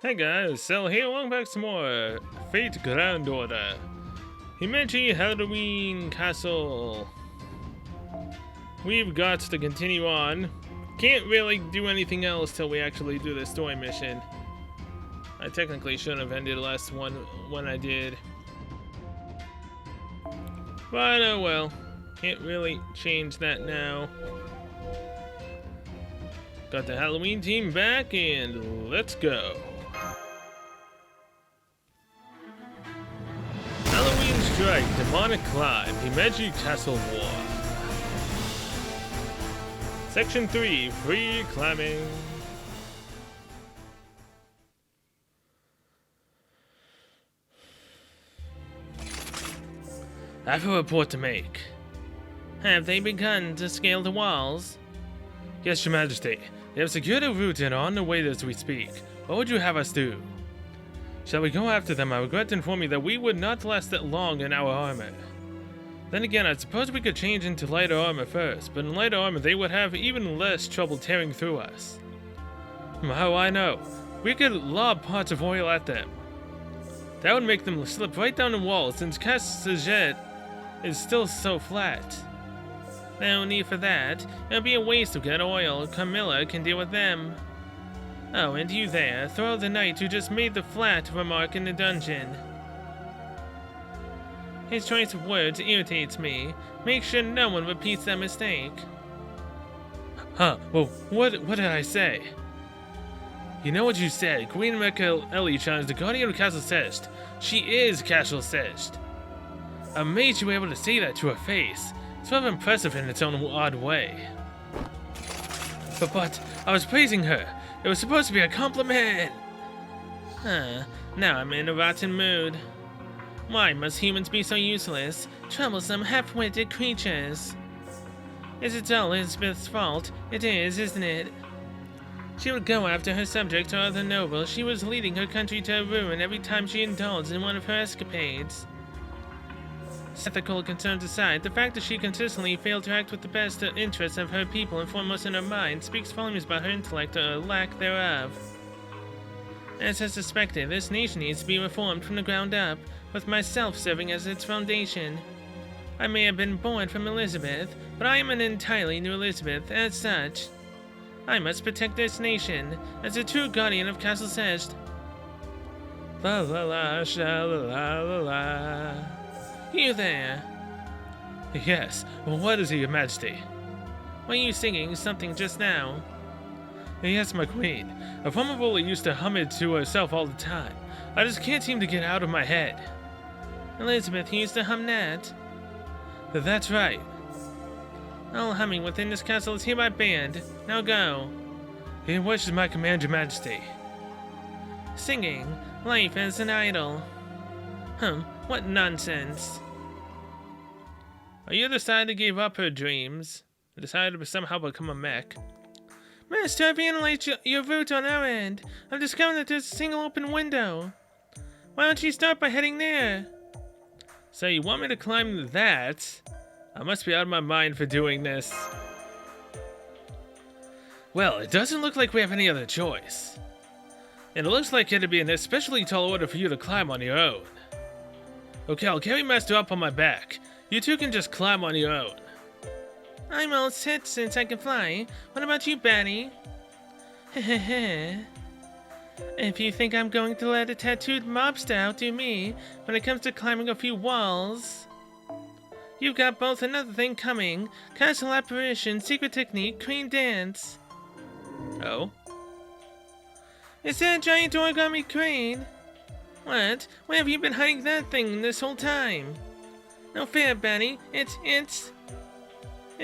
Hey guys, so here, welcome back to some more Fate Grand Order. Himeji Halloween Castle. We've got to continue on. Can't really do anything else till we actually do the story mission. I technically shouldn't have ended the last one when I did. But oh well. Can't really change that now. Got the Halloween team back and let's go. Halloween Strike, Demonic Climb, Himeji Castle War. Section 3, Free Climbing. I have a report to make. Have they begun to scale the walls? Yes, Your Majesty. They have secured a route and are on the way as we speak. What would you have us do? Shall we go after them? I regret to inform you that we would not last that long in our armor. Then again, I suppose we could change into lighter armor first, but in lighter armor they would have even less trouble tearing through us. How I know? We could lob parts of oil at them. That would make them slip right down the wall since Cassaget is still so flat. No need for that. It would be a waste to get oil. Camilla can deal with them. Oh, and you there, throw the knight who just made the flat remark in the dungeon. His choice of words irritates me. Make sure no one repeats that mistake. Huh, well, what did I say? You know what you said. Queen Mekka-Eli-chan is the guardian of Castle Cest. She is Castle Cest. I'm amazed you were able to say that to her face. It's rather impressive in its own odd way. But I was praising her. It was supposed to be a compliment! Now I'm in a rotten mood. Why must humans be so useless? Troublesome, half-witted creatures. Is it all Elizabeth's fault? It is, isn't it? She would go after her subjects or other nobles. She was leading her country to ruin every time she indulged in one of her escapades. Ethical concerns aside, the fact that she consistently failed to act with the best interests of her people and foremost in her mind speaks volumes about her intellect or lack thereof. As I suspected, this nation needs to be reformed from the ground up, with myself serving as its foundation. I may have been born from Elizabeth, but I am an entirely new Elizabeth as such. I must protect this nation, as a true guardian of Castle Cest. La la la, sha la la la la. You there? Yes, what is it, Your Majesty? Were you singing something just now? Yes, my queen. A former ruler used to hum it to herself all the time. I just can't seem to get it out of my head. Elizabeth used to hum that? That's right. All humming within this castle is hereby banned. Now go. In what is my command, Your Majesty? Singing. Life as an idol. What nonsense. You decided to give up her dreams. Decided to somehow become a mech. Master, I've analyzed your route on our end. I've discovered that there's a single open window. Why don't you start by heading there? So you want me to climb that? I must be out of my mind for doing this. Well, it doesn't look like we have any other choice. And it looks like it'd be an especially tall order for you to climb on your own. Okay, I'll carry Master up on my back. You two can just climb on your own. I'm all set since I can fly. What about you, Batty? If you think I'm going to let a tattooed mobster outdo me when it comes to climbing a few walls, you've got both another thing coming. Castle apparition, secret technique, queen dance. Oh? Is that a giant origami crane? What? Where have you been hiding that thing this whole time? No fair, Batty. It's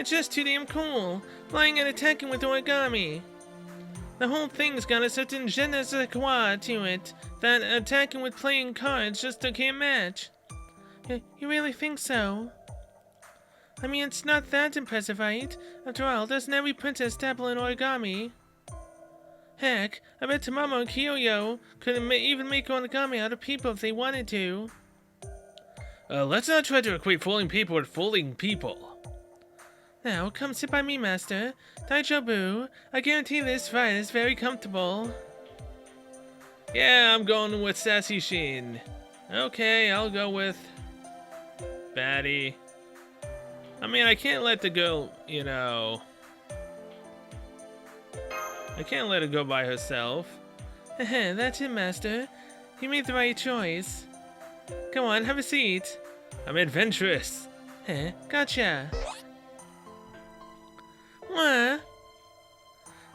just too damn cool. Flying and attacking with origami. The whole thing's got a certain je ne sais quoi to it that attacking with playing cards just can't match. You really think so? I mean, it's not that impressive, right? After all, doesn't every princess dabble in origami? Heck, I bet Tamamo and Kyoyo could even make origami out of people if they wanted to. Let's not try to equate fooling people with fooling people. Now, come sit by me, Master. Daijobu, I guarantee this ride is very comfortable. Yeah, I'm going with Sassy Sheen. Okay, I'll go with Batty. I mean, I can't let the girl, you know... I can't let her go by herself. That's it, Master. You made the right choice. Come on, have a seat. I'm adventurous. Gotcha. What?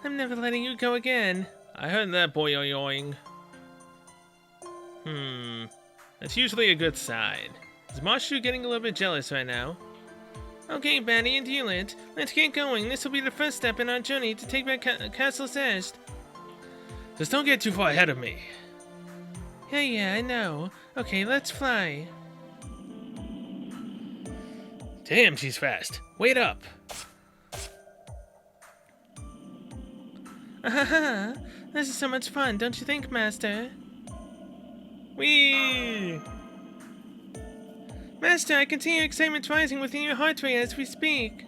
I'm never letting you go again. I heard that, boy-yoing. That's usually a good sign. Is Marshu getting a little bit jealous right now? Okay, Batty and Hewlett, let's get going. This will be the first step in our journey to take back Castle Zest. Just don't get too far ahead of me. Yeah, I know. Okay, let's fly. Damn, she's fast. Wait up. Ahaha! This is so much fun, don't you think, Master? Whee! Master, I can see your excitement rising within your heart rate as we speak.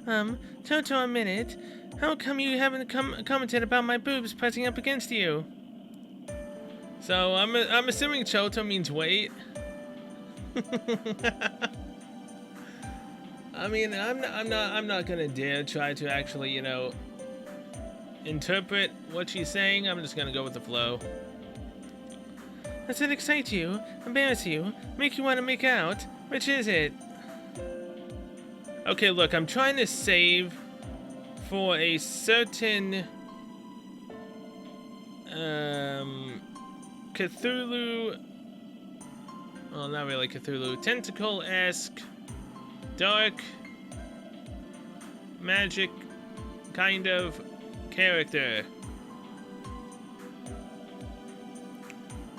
Toto, a minute. How come you haven't commented about my boobs pressing up against you? So I'm assuming Choto means wait. I mean, I'm not gonna dare try to actually, you know, interpret what she's saying. I'm just gonna go with the flow. Does it excite you, embarrass you, make you want to make out? Which is it? Okay, look, I'm trying to save for a certain Cthulhu, well, not really Cthulhu, tentacle-esque, dark, magic kind of character.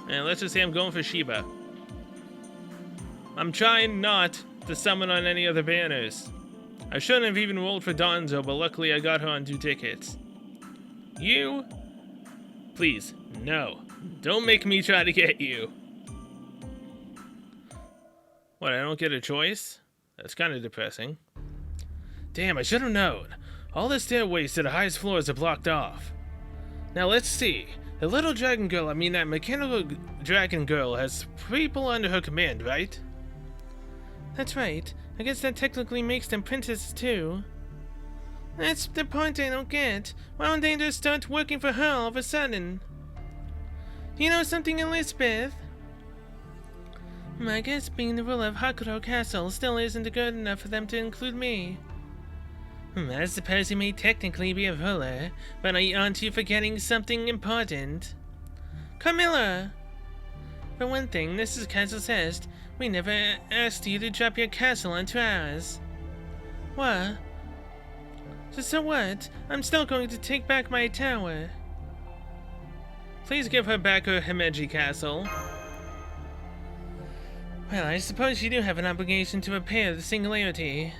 And let's just say I'm going for Shiba. I'm trying not to summon on any other banners. I shouldn't have even rolled for Donzo, but luckily I got her on 2 tickets. You? Please, no. Don't make me try to get you. What, I don't get a choice? That's kind of depressing. Damn, I should have known. All the stairways to the highest floors are blocked off. Now let's see. The little dragon girl, I mean that mechanical dragon girl, has people under her command, right? That's right. I guess that technically makes them princesses too. That's the point I don't get. Why don't they just start working for her all of a sudden? Do you know something, Elizabeth? I guess being the ruler of Hakuro Castle still isn't good enough for them to include me. I suppose you may technically be a ruler, but aren't you forgetting something important? Carmilla! For one thing, this is Castle Zest. We never asked you to drop your castle onto ours. What? So what? I'm still going to take back my tower. Please give her back her Himeji castle. Well, I suppose you do have an obligation to repair the singularity.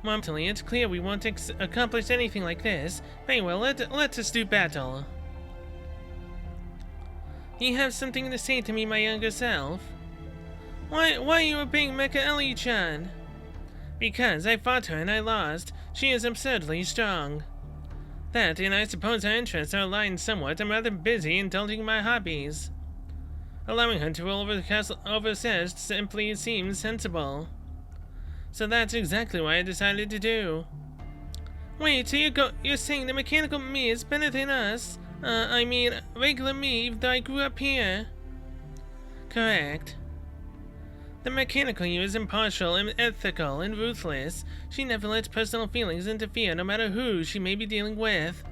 Mentally, it's clear we won't accomplish anything like this. Very well, let us do battle. You have something to say to me, my younger self? Why are you obeying Mecha Ellie-chan? Because I fought her and I lost. She is absurdly strong. That, and I suppose our interests are aligned somewhat. I'm rather busy indulging my hobbies. Allowing her to rule over the castle over Zest simply seems sensible. So that's exactly what I decided to do. Wait, so you're saying the mechanical me is better than us? I mean, regular me, though I grew up here. Correct. The mechanical you is impartial and ethical and ruthless. She never lets personal feelings interfere, no matter who she may be dealing with.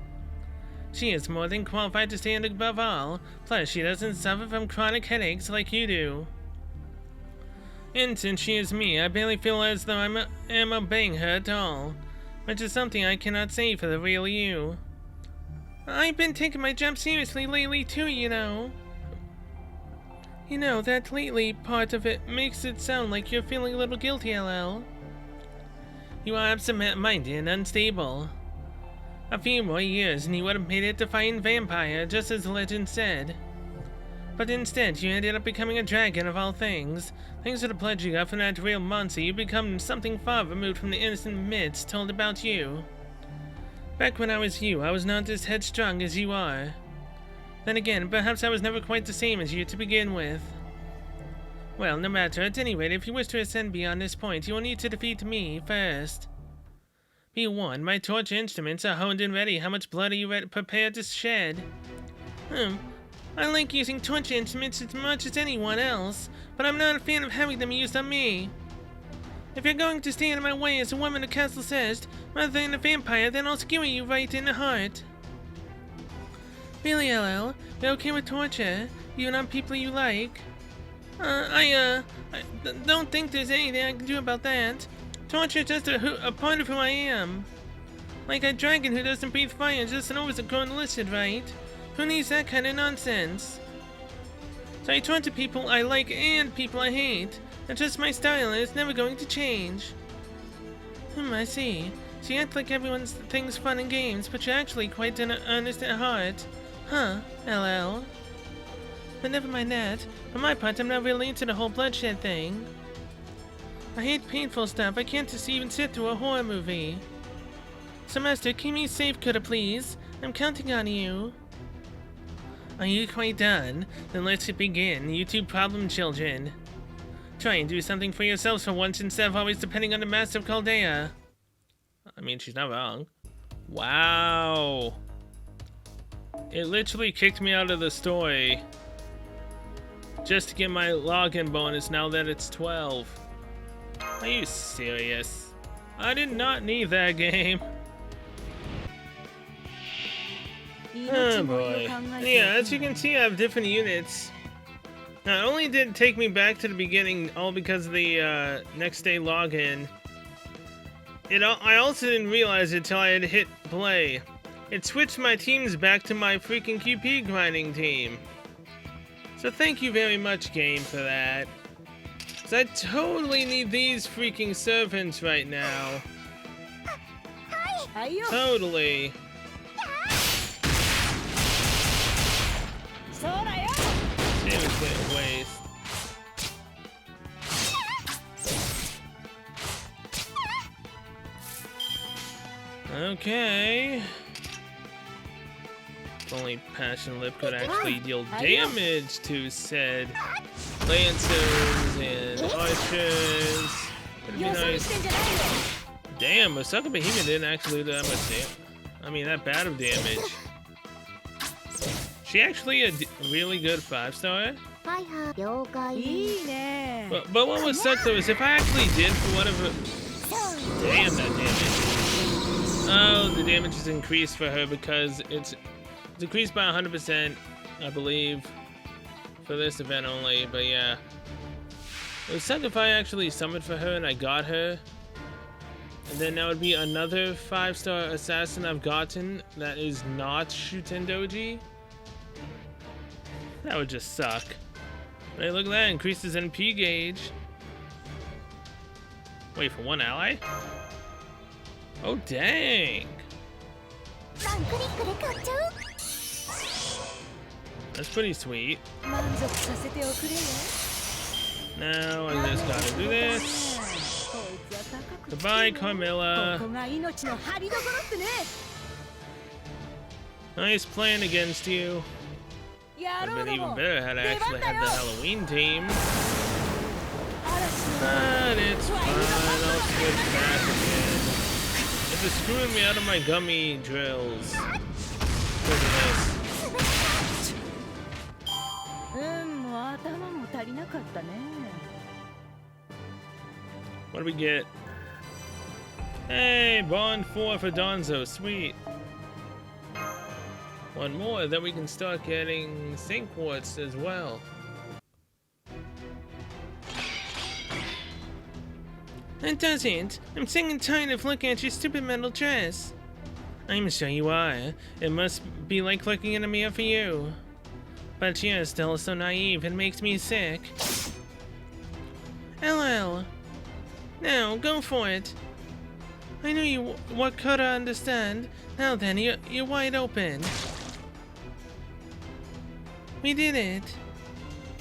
She is more than qualified to stand above all, plus she doesn't suffer from chronic headaches like you do. And since she is me, I barely feel as though I am obeying her at all, which is something I cannot say for the real you. I've been taking my job seriously lately too, you know. You know, that lately part of it makes it sound like you're feeling a little guilty, LL. You are absent-minded and unstable. A few more years and you would have made it to fighting vampire, just as the legend said. But instead, you ended up becoming a dragon of all things. Thanks to the pledge you got from that real monster, you become something far removed from the innocent myths told about you. Back when I was you, I was not as headstrong as you are. Then again, perhaps I was never quite the same as you to begin with. Well, no matter. At any rate, if you wish to ascend beyond this point, you will need to defeat me first. Be warned, my torture instruments are honed and ready. How much blood are you prepared to shed? I like using torture instruments as much as anyone else, but I'm not a fan of having them used on me. If you're going to stand in my way as a woman of Castle Cest, rather than a vampire, then I'll skewer you right in the heart. Really, LL? You're okay with torture? Even on people you like? I don't think there's anything I can do about that. Torture is just a part of who I am. Like a dragon who doesn't breathe fire just knows a grown lizard, right? Who needs that kind of nonsense? So I torture people I like and people I hate. That's just my style and it's never going to change. I see. So you act like everyone's thing's fun and games, but you're actually quite earnest at heart. Huh, LL. But never mind that. For my part, I'm not really into the whole bloodshed thing. I hate painful stuff. I can't just even sit through a horror movie. So Master, keep me safe, coulda please? I'm counting on you. Are you quite done? Then let's begin, you two problem children. Try and do something for yourselves for once instead of always depending on the Master of Chaldea. I mean, she's not wrong. Wow. It literally kicked me out of the story just to get my login bonus now that it's 12. Are you serious? I did not need that game. Oh boy. Yeah, as you can see, I have different units. Not only did it take me back to the beginning, all because of the next day login, I also didn't realize it till I had hit play. It switched my teams back to my freaking QP grinding team. So thank you very much, game, for that. Cause I totally need these freaking servants right now. Totally. Seriously, a waste. Okay. If only Passion Lip could actually deal damage to said Lancers and Archers. It'd be nice. Damn, Osaka Behemoth didn't actually do that much damage. I mean, that bad of damage. She actually a really good 5-star. But what would suck though is if I actually did for whatever. Damn, that damage. Oh, the damage is increased for her because it's decreased by 100%, I believe, for this event only. But yeah, it would suck if I actually summoned for her and I got her, and then that would be another 5-star assassin I've gotten that is not Shutendoji. That would just suck. Hey, look at that, increases NP gauge. Wait, for one ally? Oh, dang. That's pretty sweet. Now I just gotta do this. Goodbye, Carmilla. Nice playing against you. Would have been even better had I actually had the Halloween team. But it's fine, I'll switch back again. This is screwing me out of my gummy drills. Look at this. What do we get? Hey, Bond 4 for Donzo, sweet. One more, then we can start getting Sync Quartz as well. It doesn't. I'm sick and tired of looking at your stupid metal dress. I'm sure you are. It must be like looking in a mirror for you. But you're still so naive, it makes me sick. LL. Now, go for it. I knew you could understand. Now then, you're wide open. We did it.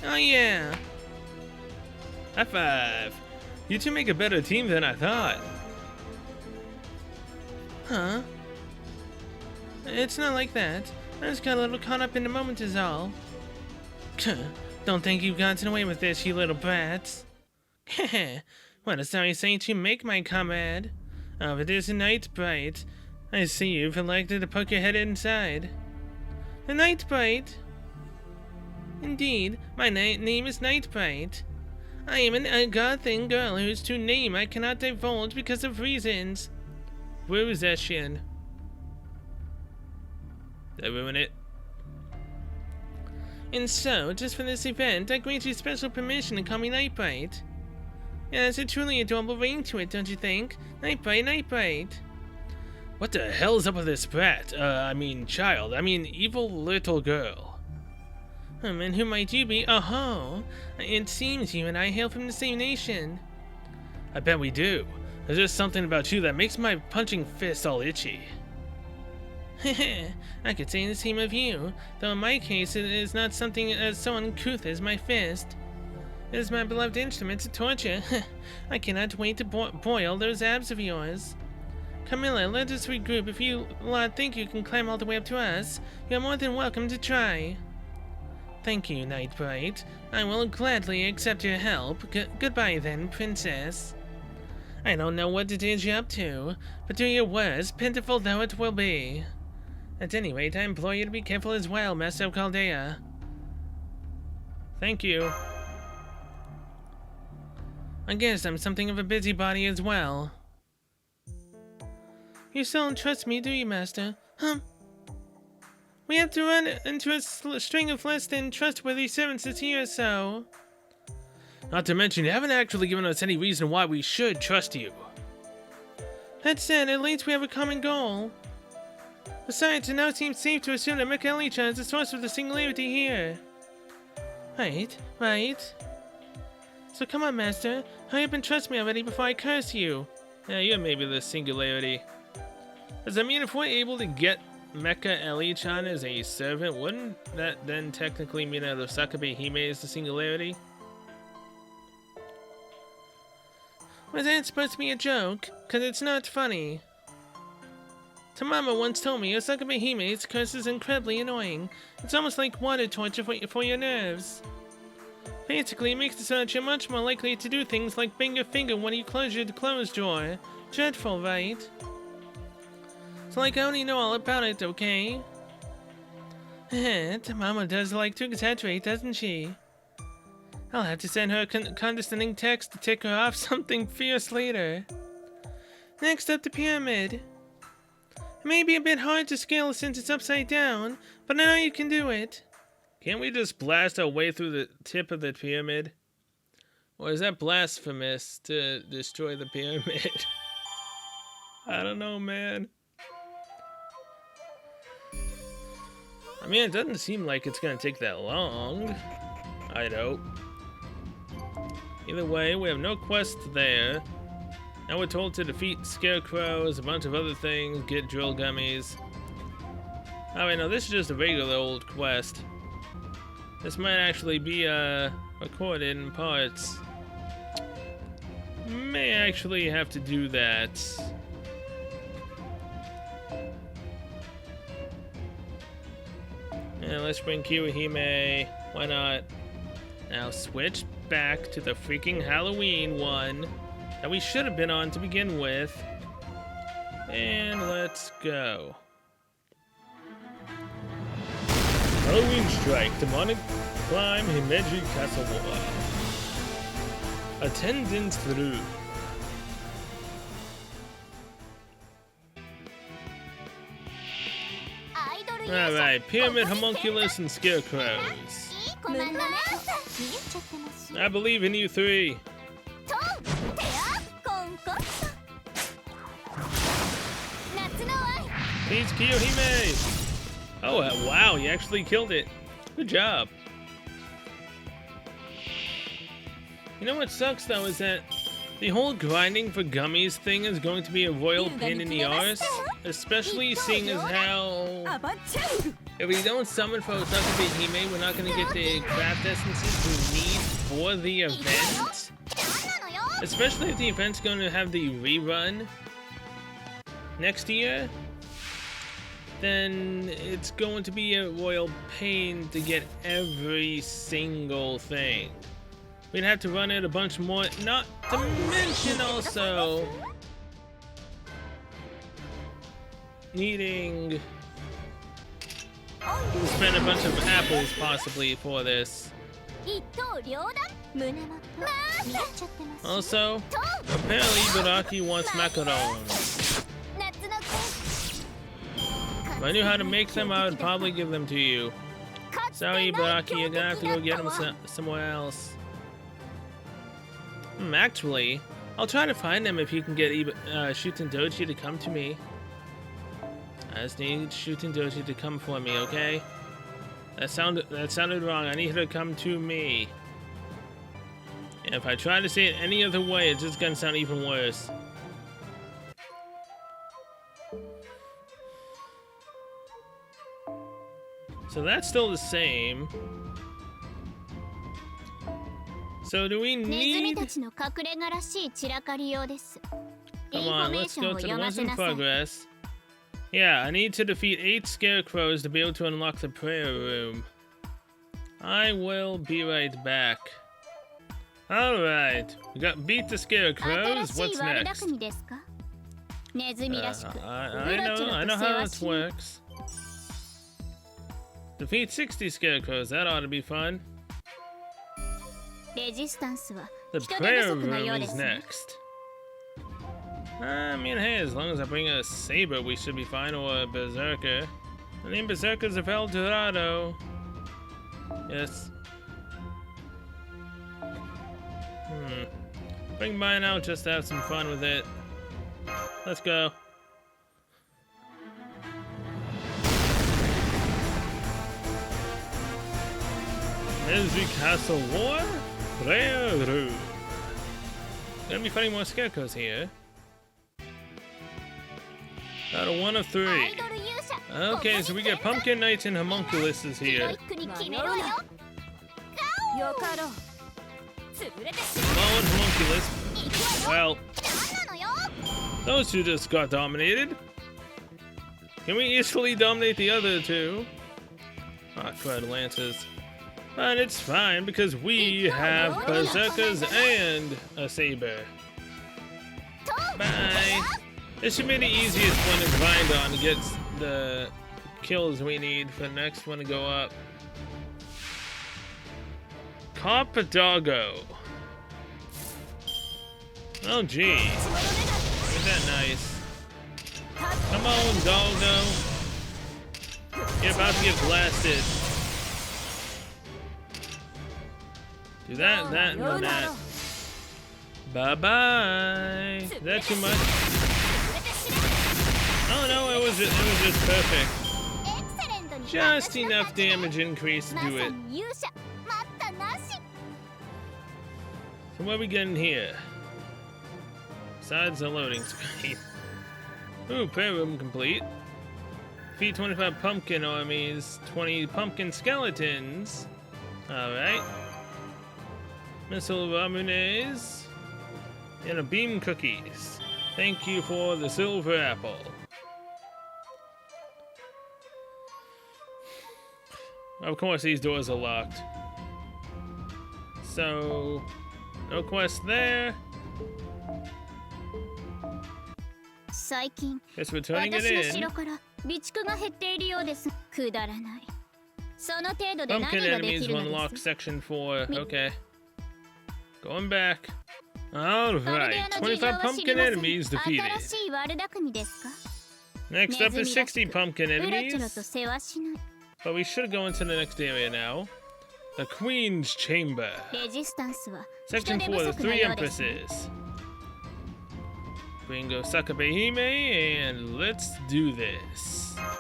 Oh yeah. High five. You two make a better team than I thought. Huh? It's not like that. I just got a little caught up in the moment is all. Don't think you've gotten away with this, you little brats. What a sorry sight you make, my comrade. Oh, it is a Night Bright. I see you've elected to poke your head inside. A Night Bright? Indeed, my name is Night Bright. I am a god-thing girl whose true name I cannot divulge because of reasons. Rosessian. Did I ruin it? And so, just for this event, I grant you special permission to call me Night Bright. Yeah, there's a truly adorable ring to it, don't you think? Night Bright, Night Bright. What the hell is up with this brat? Evil little girl. And who might you be? Oh, it seems you and I hail from the same nation. I bet we do. There's just something about you that makes my punching fist all itchy. I could say the same of you, though in my case it is not something as so uncouth as my fist. It is my beloved instrument to torture. I cannot wait to boil those abs of yours. Camilla, let us regroup. If you lot think you can climb all the way up to us, you are more than welcome to try. Thank you, Night Bright. I will gladly accept your help. Goodbye then, Princess. I don't know what it is you're up to, but do your worst, pitiful though it will be. At any rate, I implore you to be careful as well, Master of Chaldea. Thank you. I guess I'm something of a busybody as well. You still don't trust me, do you, Master? We have to run into a string of less than trustworthy servants this year or so. Not to mention, you haven't actually given us any reason why we should trust you. That said, at least we have a common goal. Besides, it now seems safe to assume that Mecha Elichan is the source of the singularity here. Right. So come on, Master. Hurry up and trust me already before I curse you. Yeah, you're maybe the singularity. Does that mean if we're able to get Mecha Elichan as a servant, wouldn't that then technically mean that Sakabe Hime is the singularity? Was that supposed to be a joke? Cause it's not funny. Tamama once told me Osakabe Hime's curse is incredibly annoying. It's almost like water torture for your nerves. Basically, it makes it so that you're much more likely to do things like bang your finger when you close your clothes drawer. Dreadful, right? So like I only know all about it, okay? Tamama does like to exaggerate, doesn't she? I'll have to send her a condescending text to tick her off something fierce later. Next up, the pyramid. It may be a bit hard to scale since it's upside down, but I know you can do it. Can't we just blast our way through the tip of the pyramid? Or is that blasphemous to destroy the pyramid? I don't know, man. I mean, it doesn't seem like it's gonna take that long. I'd hope. Either way, we have no quest there. Now we're told to defeat scarecrows, a bunch of other things, get drill gummies. Oh wait, no, this is just a regular old quest. This might actually be recorded in parts. May actually have to do that. Yeah, let's bring Kirihime. Why not? Now switch back to the freaking Halloween one that we should have been on to begin with. And let's go. Halloween Strike, Demonic Climb, Himeji Castle War. Attendance through. Alright, Pyramid Homunculus and Scarecrows. I believe in you three. Please, Kiyohime! Oh, wow, you actually killed it. Good job. You know what sucks, though, is that the whole grinding for gummies thing is going to be a royal pain in the arse. Especially seeing as how... if we don't summon for Osakabe Hime, we're not going to get the craft essences we need for the event. Especially if the event's going to have the rerun next year. then it's going to be a royal pain to get every single thing. We'd have to run it a bunch more, not to mention also needing to spend a bunch of apples possibly for this. Also, apparently Ibaraki wants macarons. If I knew how to make them, I would probably give them to you. Sorry, Ibaraki, you're gonna have to go get them somewhere else. Actually, I'll try to find them if you can get Shuten Doji to come to me. I just need Shuten Doji to come for me, okay? That sounded wrong. I need her to come to me. And if I try to say it any other way, it's just gonna sound even worse. So that's still the same. So do we need... Come on, let's go to the ones in progress. Yeah, I need to defeat 8 scarecrows to be able to unlock the prayer room. I will be right back. Alright, we got beat the scarecrows. What's next? I know how this works. Defeat 60 scarecrows, that ought to be fun. The prayer room is next. I mean, hey, as long as I bring a saber, we should be fine, or a berserker. The name Berserkers of El Dorado. Yes. Bring mine out just to have some fun with it. Let's go. Mesri Castle War? Prayer Room. Gonna be fighting more scarecrows here. Out of 1 of 3. Okay, so we get Pumpkin Knights and Homunculuses here. Come on, Homunculus. Well, those two just got dominated. Can we easily dominate the other two? Ah, crud, Lances. But it's fine because we have Berserkers and a Saber. Bye. This should be the easiest one to grind on to get the kills we need for the next one to go up. Carpadogo. Oh gee. Isn't that nice? Come on, Doggo. You're about to get blasted. Do that, that, and that. Bye-bye. Is that too much? Oh no, it was just perfect. Just enough damage increase to do it. So what are we getting here? Besides the loading screen. Ooh, prayer room complete. Defeat 25 pumpkin armies, 20 pumpkin skeletons. Alright. Missile Ramones. And a beam cookies. Thank you for the silver apple. Of course, these doors are locked. So, no quest there. Guess we're turning it in. Pumpkin enemies will unlock section 4. Okay. Going back. Alright, 25 pumpkin enemies defeated. Next up is 60 pumpkin enemies. But we should go into the next area now. The Queen's Chamber. Section 4, the 3 Empresses. Ringo Sakabehime, and let's do this. I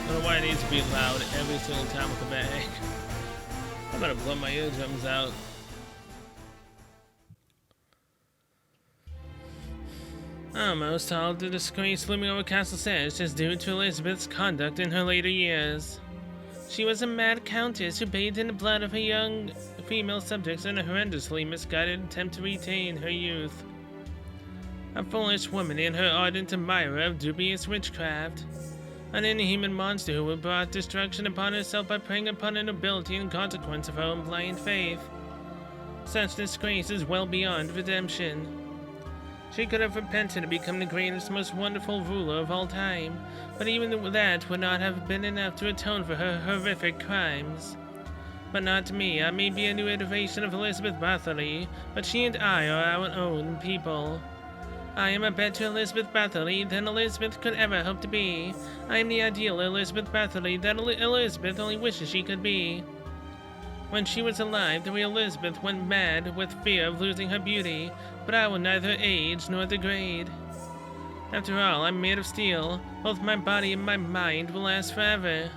don't know why it needs to be loud every single time with the bag. I'm gonna blow my eardrums out. Almost all the disgrace looming over Castle Sedge is due to Elizabeth's conduct in her later years. She was a mad countess who bathed in the blood of her young female subjects in a horrendously misguided attempt to retain her youth. A foolish woman and her ardent admirer of dubious witchcraft. An inhuman monster who brought destruction upon herself by preying upon the nobility in consequence of her own blind faith. Such disgrace is well beyond redemption. She could have repented and become the greatest, most wonderful ruler of all time, but even that would not have been enough to atone for her horrific crimes. But not me. I may be a new iteration of Elizabeth Bathory, but she and I are our own people. I am a better Elizabeth Bathory than Elizabeth could ever hope to be. I am the ideal Elizabeth Bathory that Elizabeth only wishes she could be. When she was alive, the real Elizabeth went mad with fear of losing her beauty, but I will neither age nor degrade. After all, I'm made of steel. Both my body and my mind will last forever.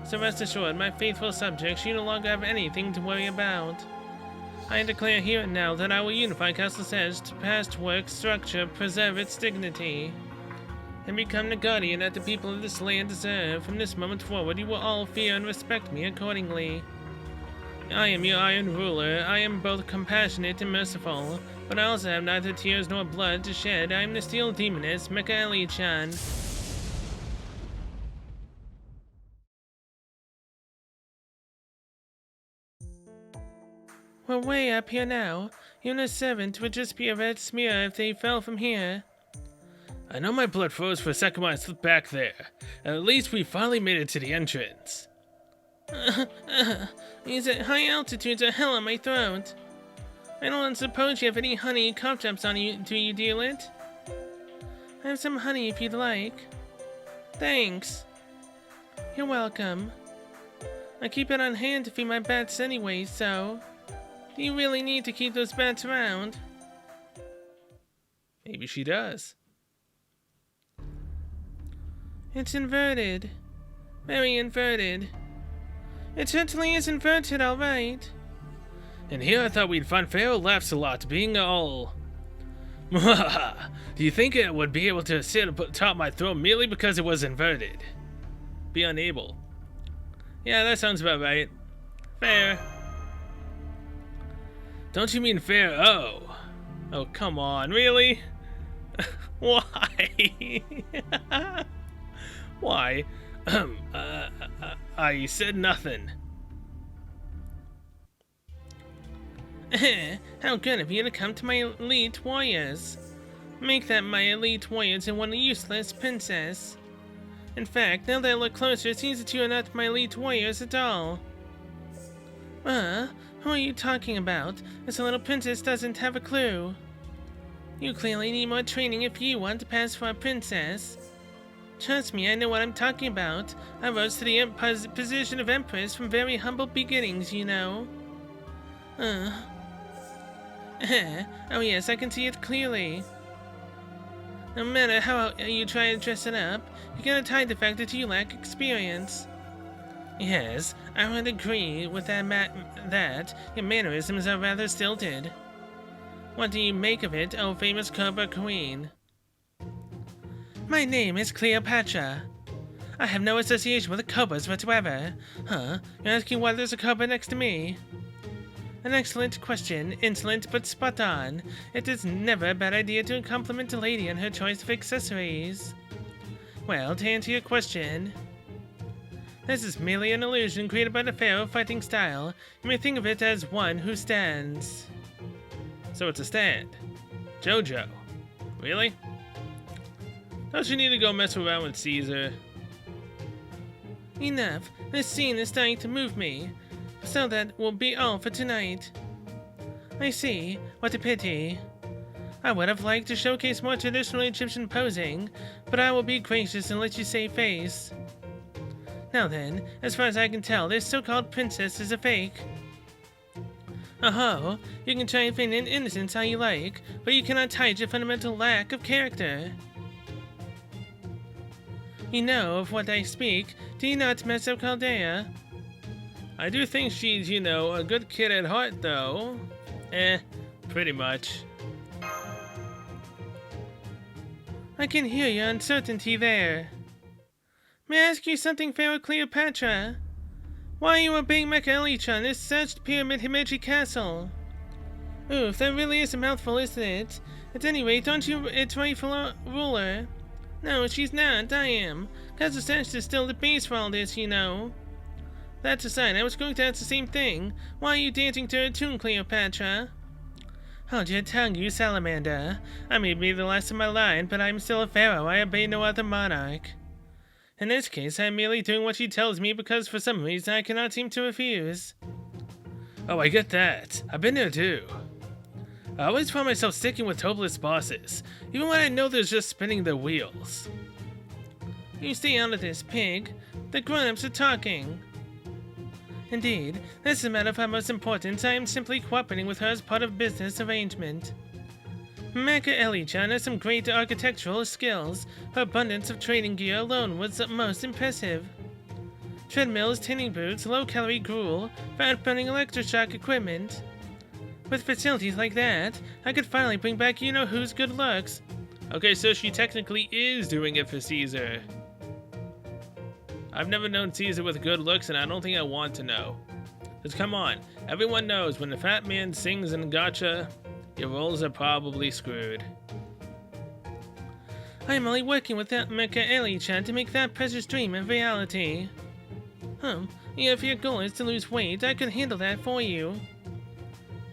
So rest assured, my faithful subjects, you no longer have anything to worry about. I declare here and now that I will unify Castle Sedge to past work, structure, preserve its dignity, and become the guardian that the people of this land deserve. From this moment forward, you will all fear and respect me accordingly. I am your Iron Ruler. I am both compassionate and merciful, but I also have neither tears nor blood to shed. I am the Steel Demoness, Mikaeli-chan. We're way up here now. Even a servant would just be a red smear if they fell from here. I know my blood froze for a second when I slipped back there. At least we finally made it to the entrance. These high altitudes are hell on my throat. I don't suppose you have any honey cough drops on you, do you, dearlet? I have some honey if you'd like. Thanks. You're welcome. I keep it on hand to feed my bats anyway, so... Do you really need to keep those bats around? Maybe she does. It's inverted. Very inverted. It certainly is inverted, all right. And here I thought we'd find Pharaoh laughs a lot, being all... Do you think it would be able to sit atop my throne merely because it was inverted? Be unable. Yeah, that sounds about right. Fair. Don't you mean Pharaoh? Oh, come on, really? Why? Why? I said nothing. How good of you to come to my elite warriors. Make that my elite warriors and one useless princess. In fact, now that I look closer, it seems that you are not my elite warriors at all. Who are you talking about? This little princess doesn't have a clue. You clearly need more training if you want to pass for a princess. Trust me, I know what I'm talking about. I rose to the position of empress from very humble beginnings, you know. Oh yes, I can see it clearly. No matter how you try to dress it up, you cannot hide the fact that you lack experience. Yes, I would agree with that your mannerisms are rather stilted. What do you make of it, oh famous Cobra Queen? My name is Cleopatra. I have no association with the cobras whatsoever. Huh? You're asking why there's a cobra next to me? An excellent question, insolent but spot on. It is never a bad idea to compliment a lady on her choice of accessories. Well, to answer your question, this is merely an illusion created by the Pharaoh fighting style. You may think of it as one who stands. So it's a stand. Jojo. Really? Don't you need to go mess around with Caesar? Enough. This scene is starting to move me. So that will be all for tonight. I see. What a pity. I would have liked to showcase more traditional Egyptian posing, but I will be gracious and let you save face. Now then, as far as I can tell, this so-called princess is a fake. Oh, you can try and feign innocence how you like, but you cannot hide your fundamental lack of character. You know of what I speak, do you not, Master Chaldea? I do think she's, you know, a good kid at heart, though. Pretty much. I can hear your uncertainty there. May I ask you something, Pharaoh Cleopatra? Why are you obeying Mecha Ellie-chan? This searched Pyramid Himeji Castle. Oof, that really is a mouthful, isn't it? At any rate, aren't you its rightful ruler? No, she's not. I am. Cousin Sash is still the base for all this, you know. That aside, I was going to ask the same thing. Why are you dancing to a tune, Cleopatra? Hold your tongue, you salamander. I may be the last of my line, but I'm still a pharaoh. I obey no other monarch. In this case, I'm merely doing what she tells me because for some reason I cannot seem to refuse. Oh, I get that. I've been there too. I always find myself sticking with hopeless bosses, even when I know they're just spinning their wheels. You stay out of this, pig. The grown-ups are talking. Indeed, this is a matter of utmost importance. I am simply cooperating with her as part of business arrangement. Mecha Ellie-chan has some great architectural skills. Her abundance of training gear alone was most impressive. Treadmills, tinning boots, low-calorie gruel, fat-burning electroshock equipment. With facilities like that, I could finally bring back you-know-who's good looks. Okay, so she technically is doing it for Caesar. I've never known Caesar with good looks, and I don't think I want to know. Because come on, everyone knows when the fat man sings in Gacha, your roles are probably screwed. I am only working with that Mecha Ellie-chan to make that precious dream a reality. If your goal is to lose weight, I could handle that for you.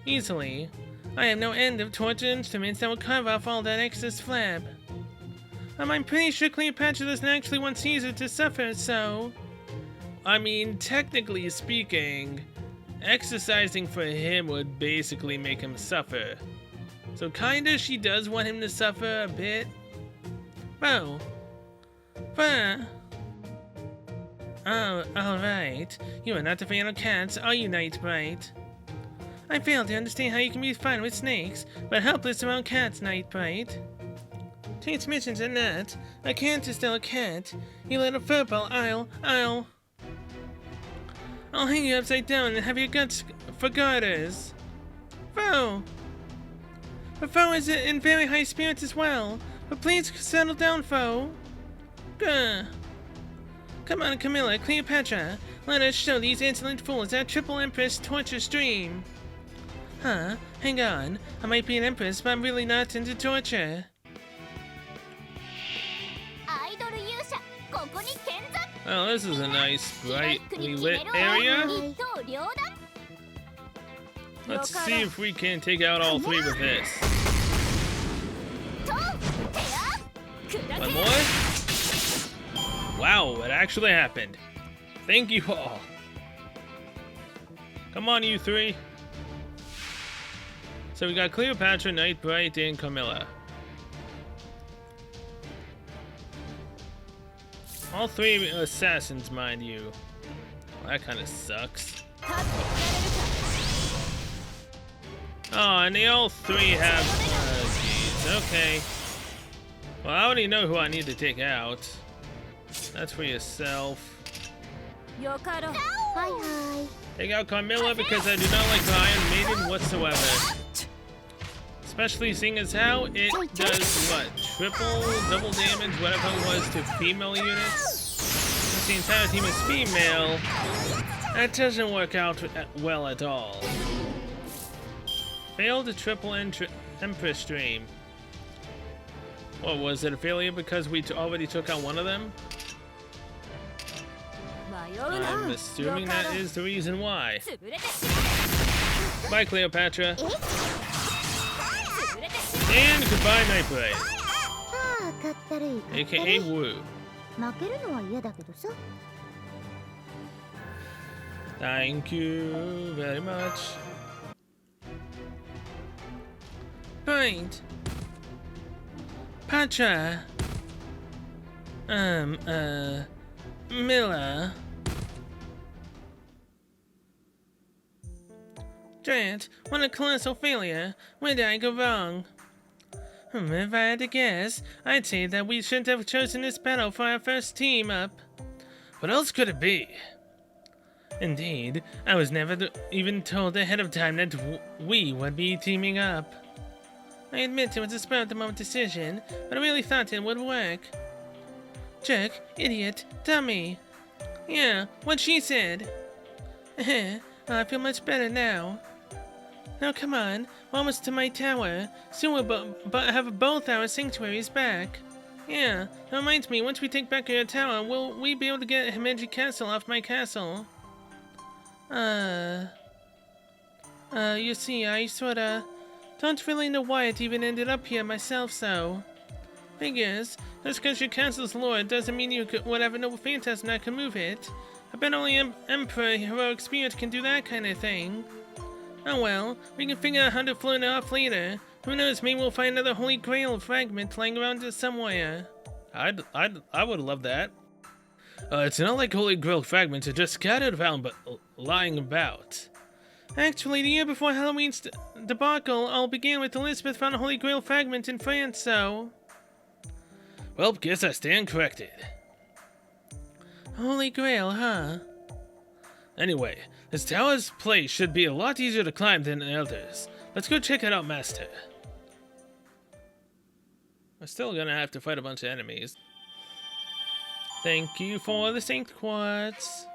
Easily. I have no end of torture instruments that will carve off all that excess flab. I'm pretty sure Cleopatra doesn't actually want Caesar to suffer, so... I mean, technically speaking, exercising for him would basically make him suffer. So kinda she does want him to suffer a bit. Oh. Oh, alright. You are not a fan of cats, are you, Nightbright? I fail to understand how you can be fine with snakes, but helpless around cats, Nightbright. Tate's missions are not. A cat is still a cat. You little furball, I'll hang you upside down and have your guts for garters. Foe! But Foe is in very high spirits as well. But please settle down, Foe. Gah. Come on, Camilla, Cleopatra. Let us show these insolent fools our Triple Empress torture stream. Huh? Hang on. I might be an empress, but I'm really not into torture. Oh, this is a nice, brightly lit area. Let's see if we can take out all three with this. One more. Wow, it actually happened. Thank you all. Come on, you three. So we got Cleopatra, Nightbright, and Camilla. All three assassins, mind you. Well, that kind of sucks. Oh, and they all three have... geez, okay. Well, I already know who I need to take out. That's for yourself. Take out Camilla because I do not like the Iron Maiden whatsoever. Especially seeing as how it does, what, triple, double damage, whatever it was, to female units? Since the entire team is female, that doesn't work out well at all. Failed the triple Empress stream. What, was it a failure because we already took out one of them? I'm assuming that is the reason why. Bye, Cleopatra. And goodbye, Nightbright. AKA Wu. Thank you very much. Point. Patra. Miller. Drat, what a colossal failure. Where did I go wrong? If I had to guess, I'd say that we shouldn't have chosen this battle for our first team up. What else could it be? Indeed, I was never even told ahead of time that we would be teaming up. I admit it was a spur-of-the-moment decision, but I really thought it would work. Jerk, idiot, dummy. Yeah, what she said. I feel much better now. Now come on, we're almost to my tower. Soon we'll have both our sanctuaries back. Yeah, that reminds me, once we take back your tower, will we be able to get Himeji Castle off my castle? You see, I sorta don't really know why it even ended up here myself, so. Figures, just because your castle's lord doesn't mean you would have a noble phantasm that can move it. I bet only Emperor Heroic Spirit can do that kind of thing. Oh well, we can figure out how to float it off later. Who knows, maybe we'll find another Holy Grail fragment lying around somewhere. I would love that. It's not like Holy Grail fragments are just scattered around but lying about. Actually, the year before Halloween's debacle all began with Elizabeth found a Holy Grail fragment in France, so... Well, guess I stand corrected. Holy Grail, huh? Anyway, this tower's place should be a lot easier to climb than the others. Let's go check it out, Master. We're still gonna have to fight a bunch of enemies. Thank you for the Saint Quartz.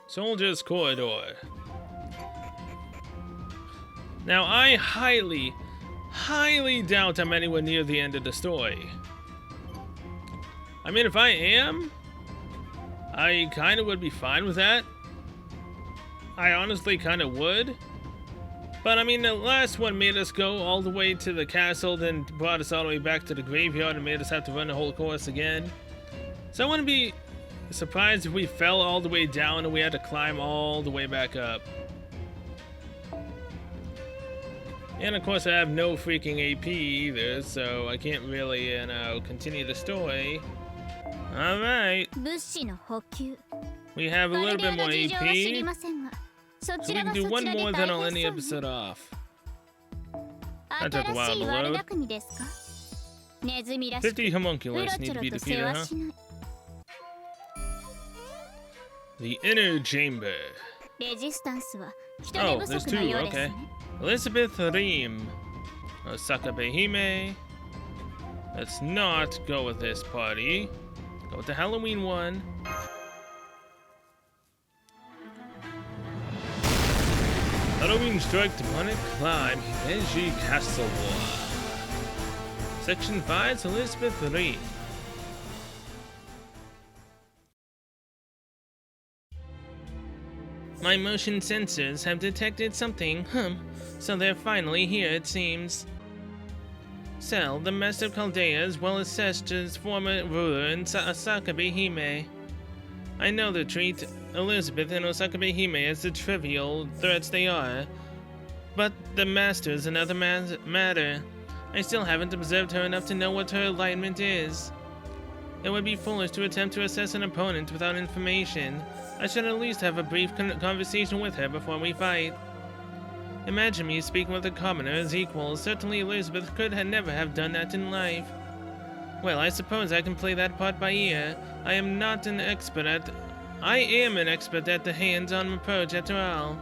Soldier's Corridor. Now, I highly doubt I'm anywhere near the end of the story. I mean, if I am, I kind of would be fine with that. I honestly kind of would. But I mean, the last one made us go all the way to the castle, then brought us all the way back to the graveyard and made us have to run the whole course again. So I wouldn't be surprised if we fell all the way down and we had to climb all the way back up. And of course I have no freaking AP either, so I can't really, continue the story. Alright. We have a little bit more AP. So we can do one more, then I'll end the episode off. That took a while to load. 50 homunculus need to be defeated, huh? The Inner Chamber. Oh, there's two, okay. Elizabeth Reem. Osaka Behime. Let's not go with this party. Go with the Halloween one. Halloween Strike Demonic Climb Himeji Castle War. Section 5's Elizabeth Reem. My motion sensors have detected something, so they're finally here, it seems. Cell, the Master of Chaldea, as well as Seshta's former ruler in Osaka Behime. I know they treat Elizabeth and Osaka Behime as the trivial threats they are, but the Master's another matter. I still haven't observed her enough to know what her alignment is. It would be foolish to attempt to assess an opponent without information. I should at least have a brief conversation with her before we fight. Imagine me speaking with a commoner as equals. Certainly Elizabeth could never have done that in life. Well, I suppose I can play that part by ear. I am an expert at the hands-on approach after all.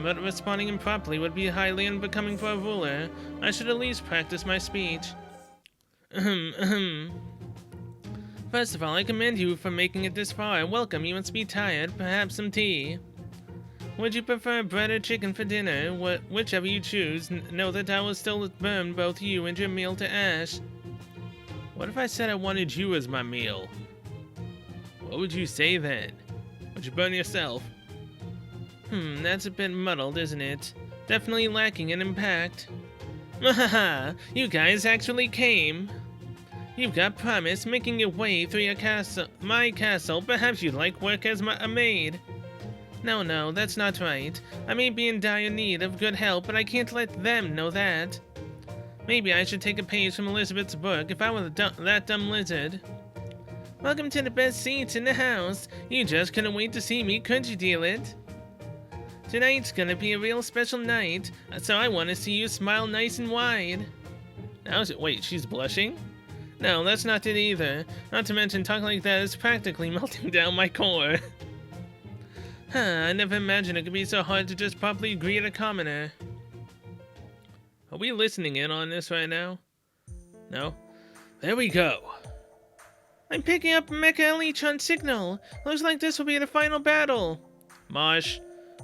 But responding improperly would be highly unbecoming for a ruler. I should at least practice my speech. First of all, I commend you for making it this far. Welcome, you must be tired. Perhaps some tea. Would you prefer bread or chicken for dinner? Whichever you choose, know that I will still burn both you and your meal to ash. What if I said I wanted you as my meal? What would you say then? Would you burn yourself? That's a bit muddled, isn't it? Definitely lacking in impact. Haha, you guys actually came. You've got promise making your way through your castle, my castle. Perhaps you'd like work as a maid. No, that's not right. I may be in dire need of good help, but I can't let them know that. Maybe I should take a page from Elizabeth's book if I were that dumb lizard. Welcome to the best seats in the house. You just couldn't wait to see me, could you, deal it? Tonight's gonna be a real special night, so I want to see you smile nice and wide. Wait, she's blushing? No, that's not it either. Not to mention, talking like that is practically melting down my core. I never imagined it could be so hard to just properly greet a commoner. Are we listening in on this right now? No? There we go. I'm picking up Mecha Elichan's signal. Looks like this will be the final battle. Mosh,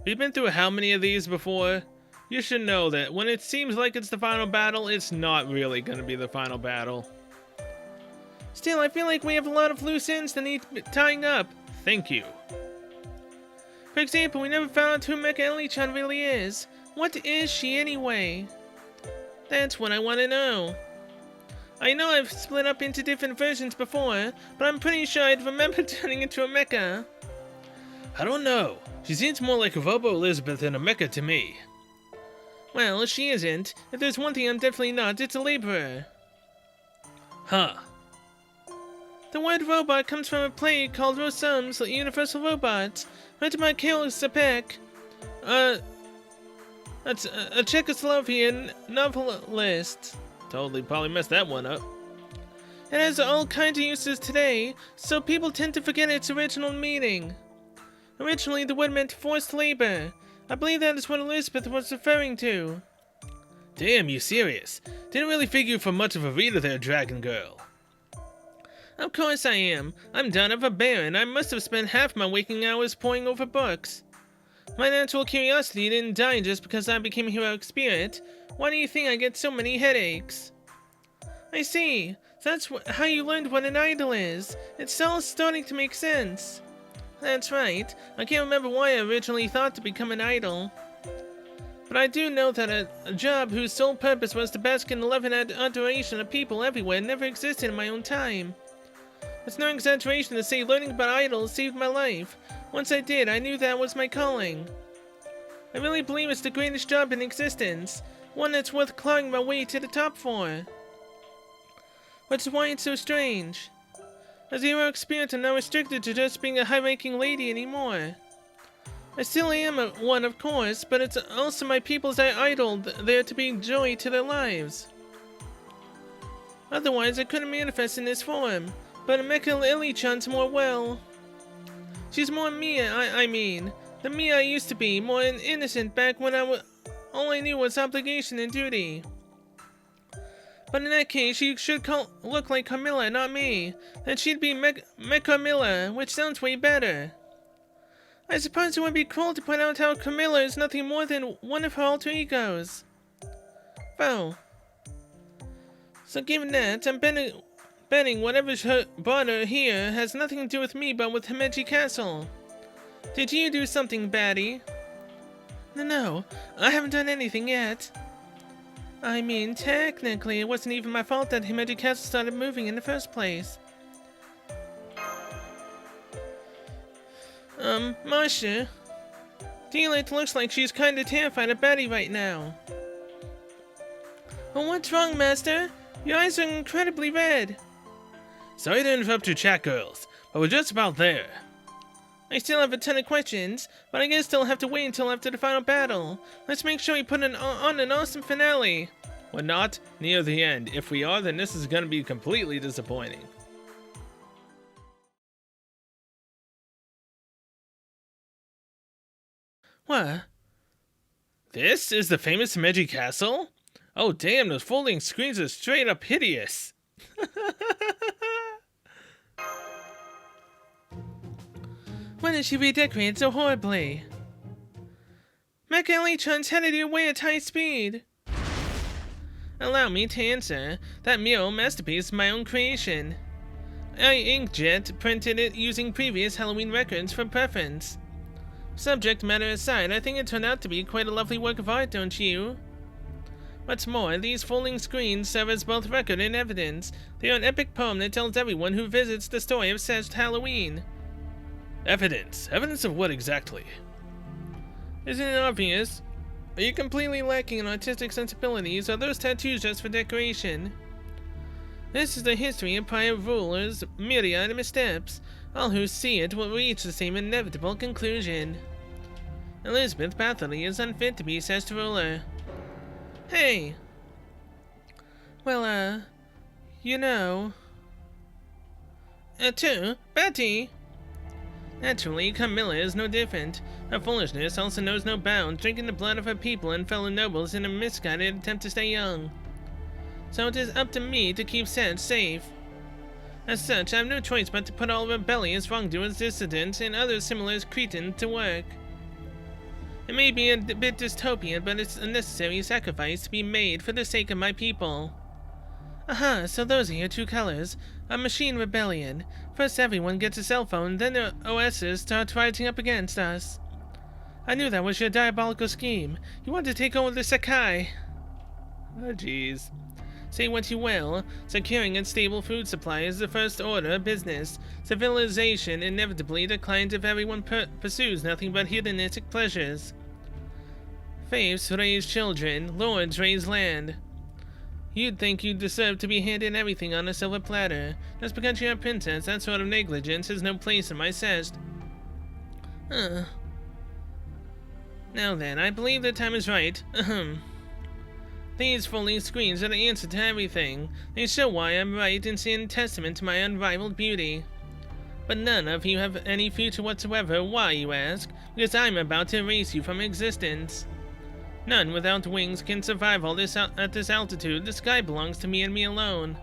we've been through how many of these before? You should know that when it seems like it's the final battle, it's not really going to be the final battle. Still, I feel like we have a lot of loose ends that need tying up. Thank you. For example, we never found out who Mecha Elichan really is. What is she anyway? That's what I want to know. I know I've split up into different versions before, but I'm pretty sure I'd remember turning into a mecha. I don't know. She seems more like a Robo Elizabeth than a mecha to me. Well, she isn't. If there's one thing I'm definitely not, it's a laborer. Huh. The word robot comes from a play called Rossum's Universal Robots, written by Kirill Sepek. That's a Czechoslovakian novelist. Totally probably messed that one up. It has all kinds of uses today, so people tend to forget its original meaning. Originally, the word meant forced labor. I believe that is what Elizabeth was referring to. Damn, you serious? Didn't really figure for much of a reader there, Dragon Girl. Of course I am. I'm done of a baron. I must have spent half my waking hours poring over books. My natural curiosity didn't die just because I became a heroic spirit. Why do you think I get so many headaches? I see. That's how you learned what an idol is. It's all starting to make sense. That's right. I can't remember why I originally thought to become an idol. But I do know that a job whose sole purpose was to bask in the love and adoration of people everywhere never existed in my own time. It's no exaggeration to say learning about idols saved my life. Once I did, I knew that was my calling. I really believe it's the greatest job in existence. One that's worth clawing my way to the top for. Which is why it's so strange. As a heroic spirit, I'm not restricted to just being a high-ranking lady anymore. I still am one, of course, but it's also my people's idol there to bring joy to their lives. Otherwise, I couldn't manifest in this form, but Mecha Elichan's more well. She's more me, I mean. The me I used to be, more innocent back when all I knew was obligation and duty. But in that case, she should look like Carmilla, not me. Then she'd be Carmilla, which sounds way better. I suppose it would be cruel to point out how Carmilla is nothing more than one of her alter egos. Well, so given that, I'm betting whatever's brought her here has nothing to do with me but with Himeji Castle. Did you do something, Batty? No, I haven't done anything yet. I mean, technically, it wasn't even my fault that Himeji Castle started moving in the first place. Masha, Daylight looks like she's kinda terrified of Betty right now. Well, what's wrong, Master? Your eyes are incredibly red. Sorry to interrupt your chat, girls, but we're just about there. I still have a ton of questions, but I guess they'll have to wait until after the final battle. Let's make sure we put on an awesome finale. We're not near the end. If we are, then this is going to be completely disappointing. What? This is the famous Himeji Castle? Oh damn, those folding screens are straight up hideous. Why did she redecorate so horribly? Mecha Elichan's headed your way at high speed. Allow me to answer. That mural masterpiece is my own creation. I inkjet printed it using previous Halloween records for preference. Subject matter aside, I think it turned out to be quite a lovely work of art, don't you? What's more, these folding screens serve as both record and evidence. They are an epic poem that tells everyone who visits the story of Sest Halloween. Evidence? Evidence of what exactly? Isn't it obvious? Are you completely lacking in artistic sensibilities, or are those tattoos just for decoration? This is the history of prior rulers, myriad missteps. All who see it will reach the same inevitable conclusion. Elizabeth Bathory is unfit to be Sest ruler. Hey! Well, you know... Betty! Naturally, Carmilla is no different. Her foolishness also knows no bounds, drinking the blood of her people and fellow nobles in a misguided attempt to stay young. So it is up to me to keep Sest safe. As such, I have no choice but to put all rebellious, wrongdoers, dissidents, and other similar cretins to work. It may be a bit dystopian, but it's a necessary sacrifice to be made for the sake of my people. Aha, so those are your two colors. A machine rebellion. First everyone gets a cell phone, then the OSs start rising up against us. I knew that was your diabolical scheme. You want to take over the Sakai. Oh, jeez. Say what you will, securing a stable food supply is the first order of business. Civilization inevitably declines if everyone pursues nothing but hedonistic pleasures. Faiths raise children, lords raise land. You'd think you deserve to be handed everything on a silver platter. Just because you're a princess, that sort of negligence has no place in my cest. Now then, I believe the time is right. These folding screens are the answer to everything. They show why I'm right and stand testament to my unrivaled beauty. But none of you have any future whatsoever. Why, you ask? Because I'm about to erase you from existence. None without wings can survive all this at this altitude. The sky belongs to me and me alone.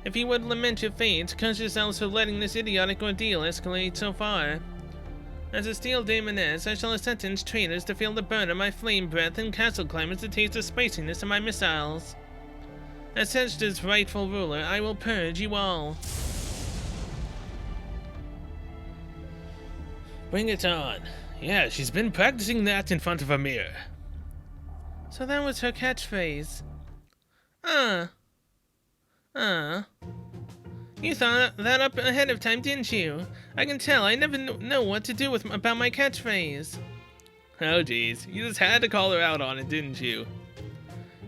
If you would lament your fate, curse yourselves for letting this idiotic ordeal escalate so far. As a steel daemoness, I shall sentence traitors to feel the burn of my flame breath and castle climbers to taste the spiciness of my missiles. As Sejda's rightful ruler, I will purge you all. Bring it on. Yeah, she's been practicing that in front of a mirror. So that was her catchphrase. You thought that up ahead of time, didn't you? I can tell. I never know what to do about my catchphrase. Oh geez, you just had to call her out on it, didn't you?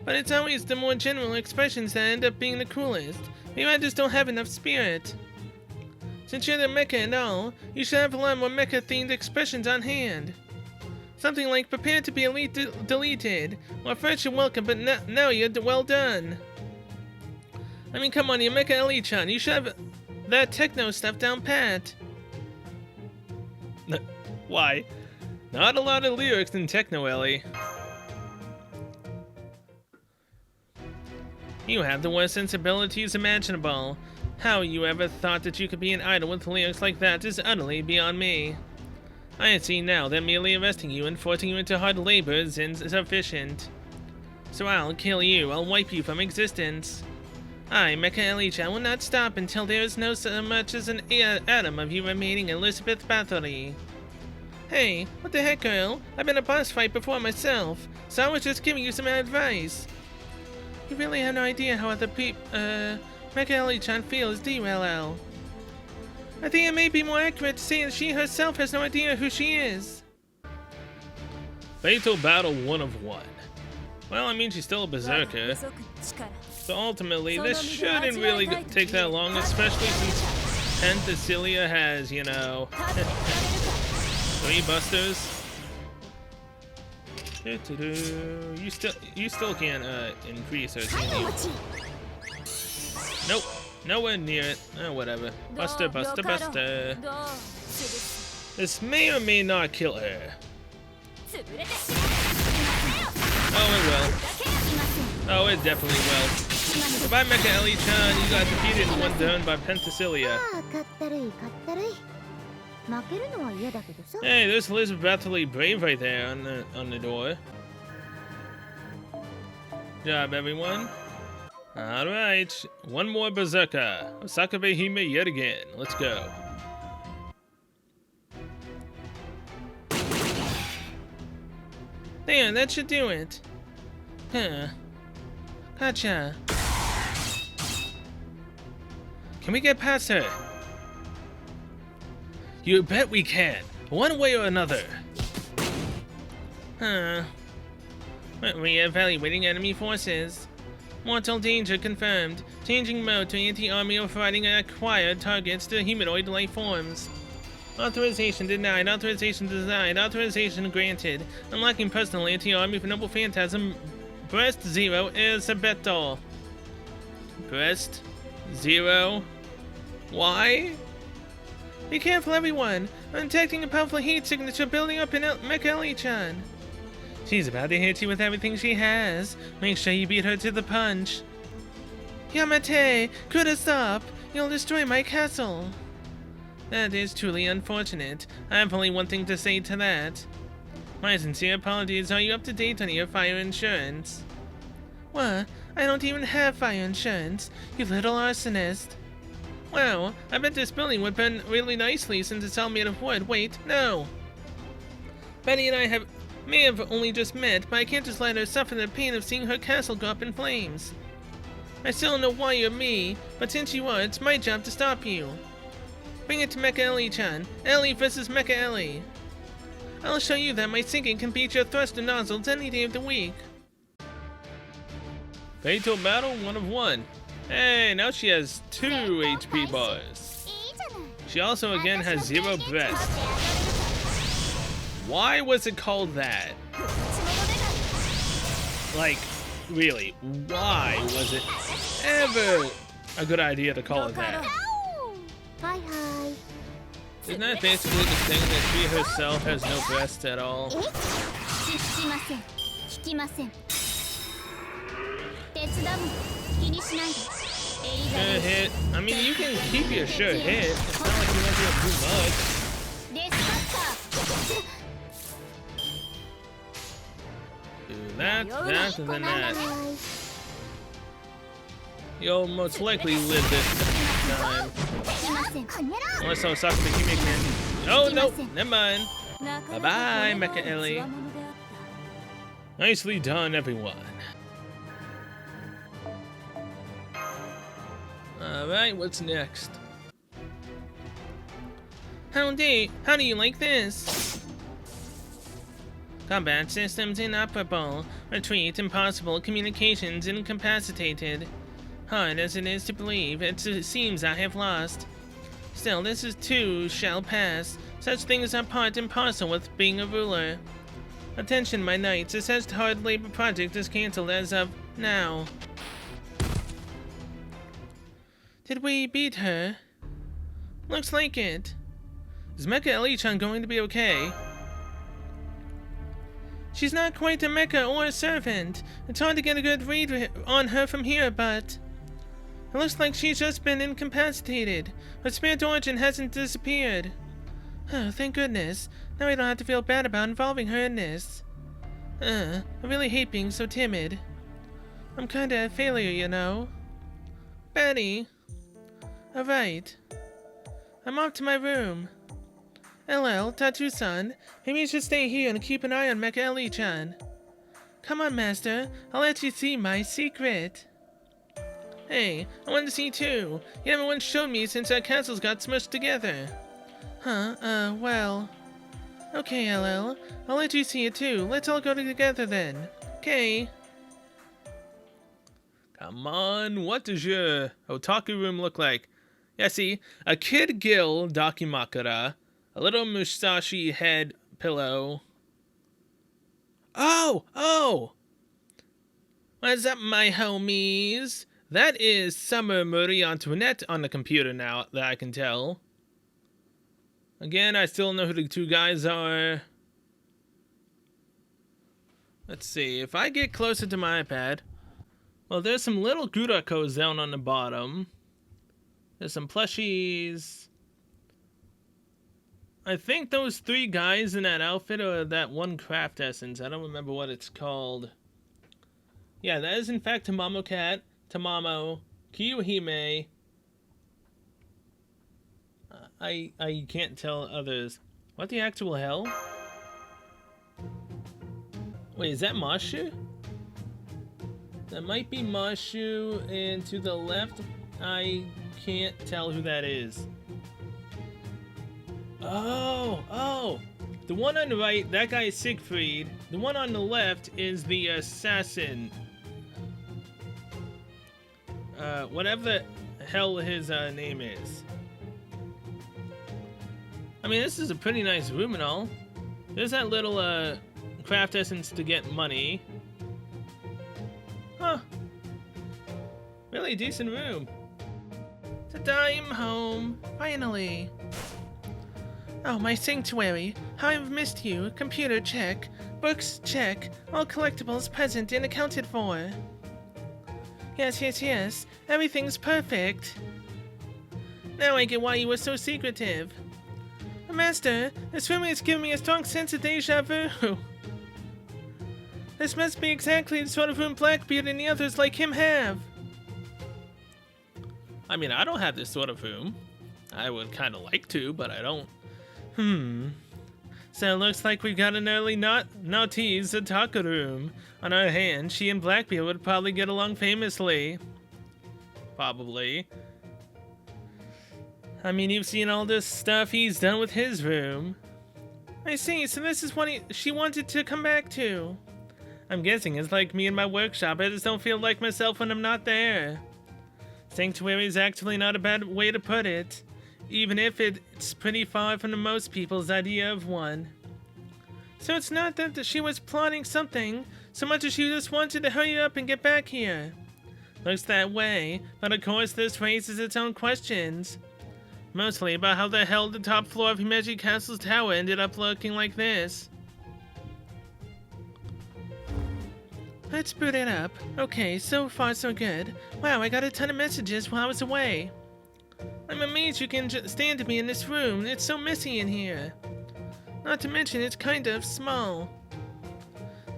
But it's always the more general expressions that end up being the coolest. Maybe I just don't have enough spirit. Since you're the mecha and all, you should have a lot more mecha-themed expressions on hand. Something like, prepare to be deleted, or first you're welcome, but now you're well done. I mean, come on, you're Mecha Ellie-chan, you should have that techno stuff down pat. Why? Not a lot of lyrics in Techno Ellie. You have the worst sensibilities imaginable. How you ever thought that you could be an idol with lyrics like that is utterly beyond me. I see now that merely arresting you and forcing you into hard labor is insufficient. So I'll kill you, I'll wipe you from existence. I, Mecha Ellie-chan, will not stop until there is no so much as an atom of you remaining, Elizabeth Bathory. Hey, what the heck, girl? I've been in a boss fight before myself, so I was just giving you some advice. You really have no idea how other Mecha Ellie-chan feels, do you, LL? I think it may be more accurate to say that she herself has no idea who she is. Fatal battle 1 of 1. Well, I mean, she's still a berserker. So ultimately, this shouldn't really take that long, especially since Penthesilea has, you know, 3 busters. You still can't increase her, can you? Nope. Nowhere near it. Oh, whatever. Buster, buster, buster. This may or may not kill her. Oh, it will. Oh, it definitely will. Goodbye, Mecha Ellie-chan. You got defeated in one turn by Penthesilea. Hey, there's Elizabeth Bathory Brave right there on the door. Good job, everyone. Alright, one more berserker. Osaka Behime yet again. Let's go. There, that should do it. Huh. Gotcha. Can we get past her? You bet we can. One way or another. Huh. Re-evaluating enemy forces. Mortal danger confirmed. Changing mode to anti-army overriding acquired targets to humanoid life forms. Authorization denied. Authorization denied. Authorization granted. Unlocking personal anti-army for Noble Phantasm. Breast 0 Erzsébet. Breast 0. Why? Be careful, everyone. I'm detecting a powerful heat signature building up in Mecha Ellie-chan. She's about to hit you with everything she has. Make sure you beat her to the punch. Yamate, could stop. You'll destroy my castle. That is truly unfortunate. I have only one thing to say to that. My sincere apologies. Are you up to date on your fire insurance? What? I don't even have fire insurance, you little arsonist. Wow, I bet this building would burn really nicely since it's all made of wood. Wait, no. Betty and I may have only just met, but I can't just let her suffer the pain of seeing her castle go up in flames. I still don't know why you're me, but since you are, it's my job to stop you. Bring it to Mecha Ellie-chan. Ellie versus Mecha Ellie. I'll show you that my sinking can beat your thruster nozzles any day of the week. Fatal battle, 1 of 1. Hey, now she has 2 HP bars. She also again has 0 breath. Why was it called that? Like, really, why was it ever a good idea to call it that? Hi, hi. Isn't that basically the thing that she herself has no breasts at all? Sure hit. I mean, you can keep your sure hit. It's not like you won't be able to do much. Do that, and then that. You'll most likely live this time. Unless I was talking to Hime Candy. Oh, no, never mind. Bye-bye, Mecha Ellie. Nicely done, everyone. Alright, what's next? Howdy, how do you like this? Combat systems inoperable. Retreat impossible. Communications incapacitated. Hard as it is to believe, it seems I have lost. Still, this is too shall pass. Such things are part and parcel with being a ruler. Attention, my knights. This hard labor project is cancelled as of now. Did we beat her? Looks like it. Is Mecha Ellie-chan going to be okay? She's not quite a mecha or a servant. It's hard to get a good read on her from here, but... It looks like she's just been incapacitated. Her spirit origin hasn't disappeared. Oh, thank goodness. Now I don't have to feel bad about involving her in this. I really hate being so timid. I'm kinda a failure, you know. Betty. Alright. I'm off to my room. LL, Tattoo-san, maybe you should stay here and keep an eye on Mecha Ellie-chan. Come on, Master. I'll let you see my secret. Hey, I wanted to see too. You haven't once shown me since our castles got smushed together. Huh, well... Okay, LL. I'll let you see it too. Let's all go together then. Okay. Come on, what does your otaku room look like? Yeah, see, a Kid Gill Dakimakura, a little Musashi head pillow. Oh! What's up, my homies? That is Summer Marie Antoinette on the computer now, that I can tell. Again, I still don't know who the 2 guys are. Let's see, if I get closer to my iPad... Well, there's some little Gurakos down on the bottom. There's some plushies. I think those 3 guys in that outfit are that one craft essence. I don't remember what it's called. Yeah, that is in fact Tamamo Cat, Tamamo, Kiyohime. I can't tell others. What the actual hell? Wait, is that Mashu? That might be Mashu, and to the left, I can't tell who that is. Oh! The one on the right, that guy is Siegfried. The one on the left is the assassin. Whatever the hell his name is. I mean, this is a pretty nice room and all. There's that little craft essence to get money. Huh. Really decent room. Ta-da, I'm home. Finally. Oh, my sanctuary. How I've missed you. Computer, check. Books, check. All collectibles present and accounted for. Yes. Everything's perfect. Now I get why you were so secretive. Master, this room is giving me a strong sense of deja vu. This must be exactly the sort of room Blackbeard and the others like him have. I mean, I don't have this sort of room. I would kind of like to, but I don't. So it looks like we got an early Naughty's Zataka room. On our hands, she and Blackbeard would probably get along famously. Probably. I mean, you've seen all this stuff he's done with his room. I see, so this is what she wanted to come back to. I'm guessing it's like me in my workshop. I just don't feel like myself when I'm not there. Sanctuary is actually not a bad way to put it, even if it's pretty far from most people's idea of one. So it's not that she was plotting something, so much as she just wanted to hurry up and get back here. Looks that way, but of course this raises its own questions. Mostly about how the hell the top floor of Himeji Castle's tower ended up looking like this. Let's boot it up. Okay, so far so good. Wow, I got a ton of messages while I was away. I'm amazed you can stand to me in this room. It's so messy in here. Not to mention it's kind of small.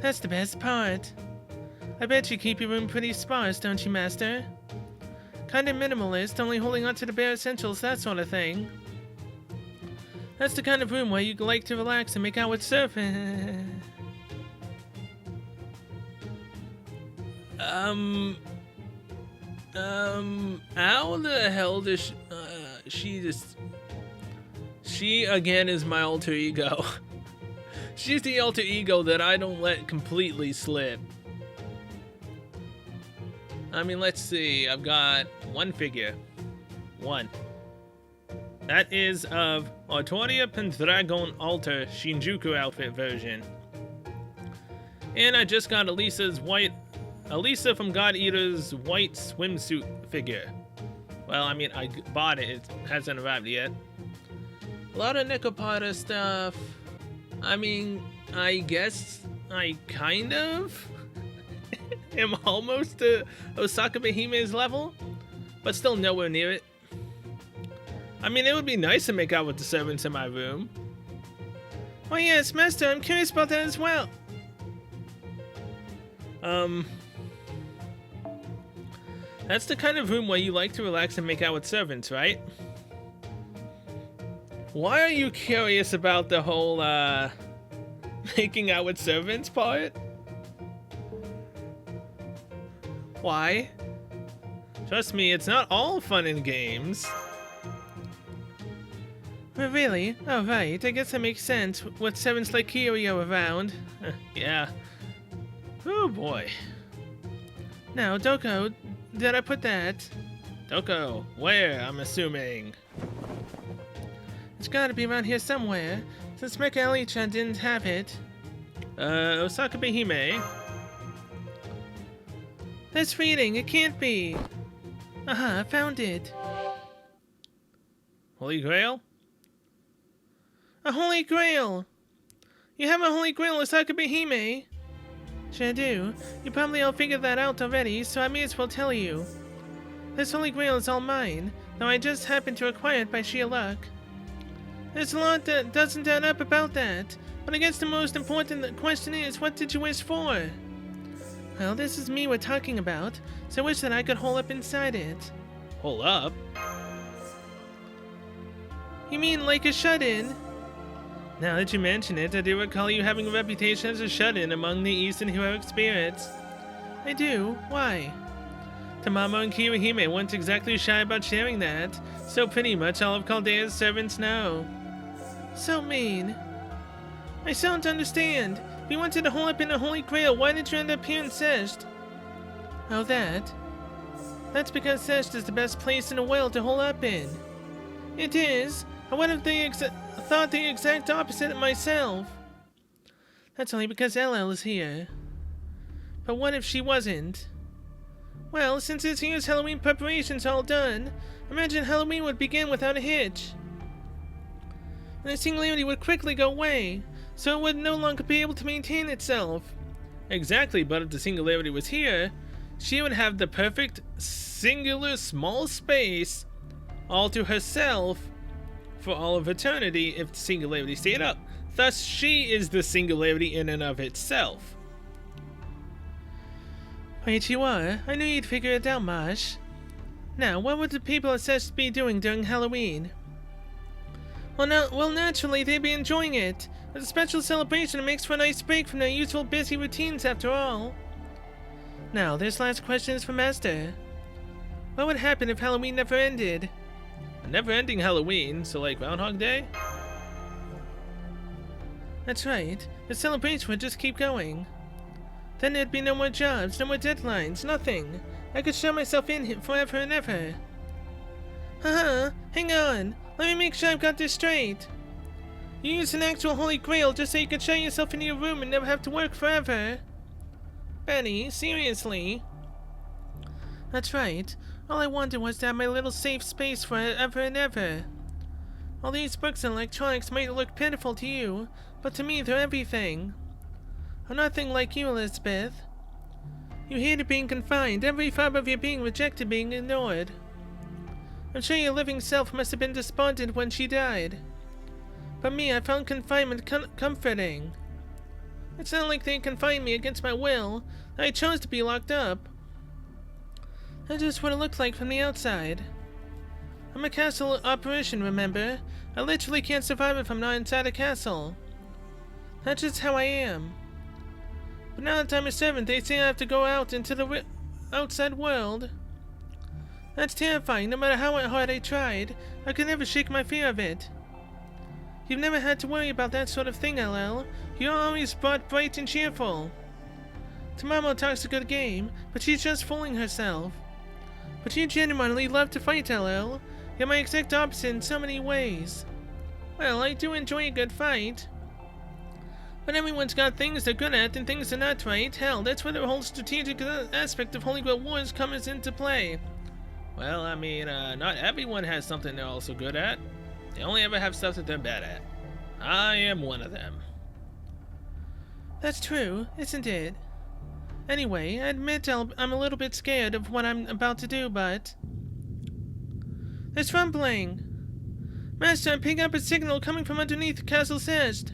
That's the best part. I bet you keep your room pretty sparse, don't you, Master? Kind of minimalist, only holding on to the bare essentials, that sort of thing. That's the kind of room where you like to relax and make out with surfing. How the hell does she again is my alter ego. She's the alter ego that I don't let completely slip. I mean, let's see. I've got one figure. One. That is of Artoria Pendragon Alter Shinjuku outfit version. And I just got Elisa from God Eater's white swimsuit figure. Well, I mean, I bought it. It hasn't arrived yet. A lot of Nekopata stuff. I mean, I guess I kind of am almost to Osaka Behime's level, but still nowhere near it. I mean, it would be nice to make out with the servants in my room. Oh yes, Master, I'm curious about that as well. That's the kind of room where you like to relax and make out with servants, right? Why are you curious about the whole, making out with servants part? Why? Trust me, it's not all fun and games. But really? Oh right, I guess that makes sense, with servants like Kiryu around. Yeah. Oh boy. Now, Doko, did I put that? Doko, where, I'm assuming? It's gotta be around here somewhere, since Mecha Ellie-chan didn't have it. Osaka Behime. That's reading, it can't be. Aha, I found it. Holy Grail? A Holy Grail! You have a Holy Grail, Osaka Behime? Sure do. You probably all figured that out already, so I may as well tell you. This Holy Grail is all mine, though I just happened to acquire it by sheer luck. There's a lot that doesn't add up about that, but I guess the most important question is, what did you wish for? Well, this is me we're talking about, so I wish that I could hole up inside it. Hole up? You mean like a shut-in? Now that you mention it, I do recall you having a reputation as a shut-in among the Eastern heroic spirits. I do? Why? Tamamo and Kirihime weren't exactly shy about sharing that, so pretty much all of Caldea's servants know. So mean. I still don't understand. If you wanted to hole up in a Holy Grail, why did you end up here in Sesht? Oh, that? That's because Sesht is the best place in the world to hole up in. It is. I would have thought the exact opposite myself. That's only because LL is here. But what if she wasn't? Well, since this year's Halloween preparations all done, imagine Halloween would begin without a hitch. And the singularity would quickly go away, so it would no longer be able to maintain itself. Exactly, but if the singularity was here, she would have the perfect singular small space all to herself for all of eternity if the singularity stayed up. Thus, she is the singularity in and of itself. Wait, you are? I knew you'd figure it out, Marsh. Now, what would the people assessed be doing during Halloween? Well, naturally, they'd be enjoying it. It's a special celebration. It makes for a nice break from their usual busy routines, after all. Now, this last question is for Master. What would happen if Halloween never ended? A never-ending Halloween, so like Groundhog Day? That's right. The celebration would just keep going. Then there'd be no more jobs, no more deadlines, nothing. I could shut myself in forever and ever. Hang on. Let me make sure I've got this straight. You use an actual holy grail just so you can shut yourself into your room and never have to work forever. Benny, seriously? That's right. All I wanted was to have my little safe space forever and ever. All these books and electronics might look pitiful to you, but to me they're everything. I'm nothing like you, Elizabeth. You hated being confined, every fiber of your being rejected being ignored. I'm sure your living self must have been despondent when she died. But me, I found confinement comforting. It's not like they confined me against my will. I chose to be locked up. That's just what it looked like from the outside. I'm a castle apparition, remember? I literally can't survive if I'm not inside a castle. That's just how I am. But now that I'm a servant, they say I have to go out into the outside world. That's terrifying. No matter how hard I tried, I could never shake my fear of it. You've never had to worry about that sort of thing, LL. You're always bright and cheerful. Tamamo talks a good game, but she's just fooling herself. But you genuinely love to fight, LL. You're my exact opposite in so many ways. Well, I do enjoy a good fight. But everyone's got things they're good at and things they're not, right? Hell, that's where the whole strategic aspect of Holy Grail Wars comes into play. Well, I mean, not everyone has something they're also good at. They only ever have stuff that they're bad at. I am one of them. That's true, isn't it? Anyway, I admit I'm a little bit scared of what I'm about to do, but... There's rumbling! Master, I'm picking up a signal coming from underneath the castle's edge.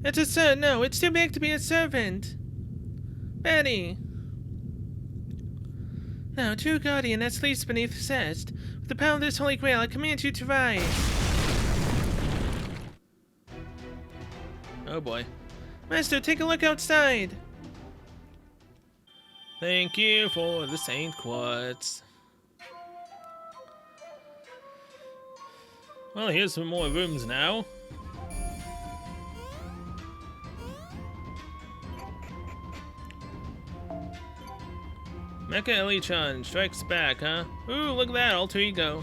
It's a no, it's too big to be a servant. Betty! Now, true guardian that sleeps beneath the sedge, with the power of this holy grail, I command you to rise. Oh boy. Master, take a look outside. Thank you for the Saint Quartz. Well, here's some more rooms now. Mecha Ellie-chan strikes back, huh? Ooh, look at that, alter ego.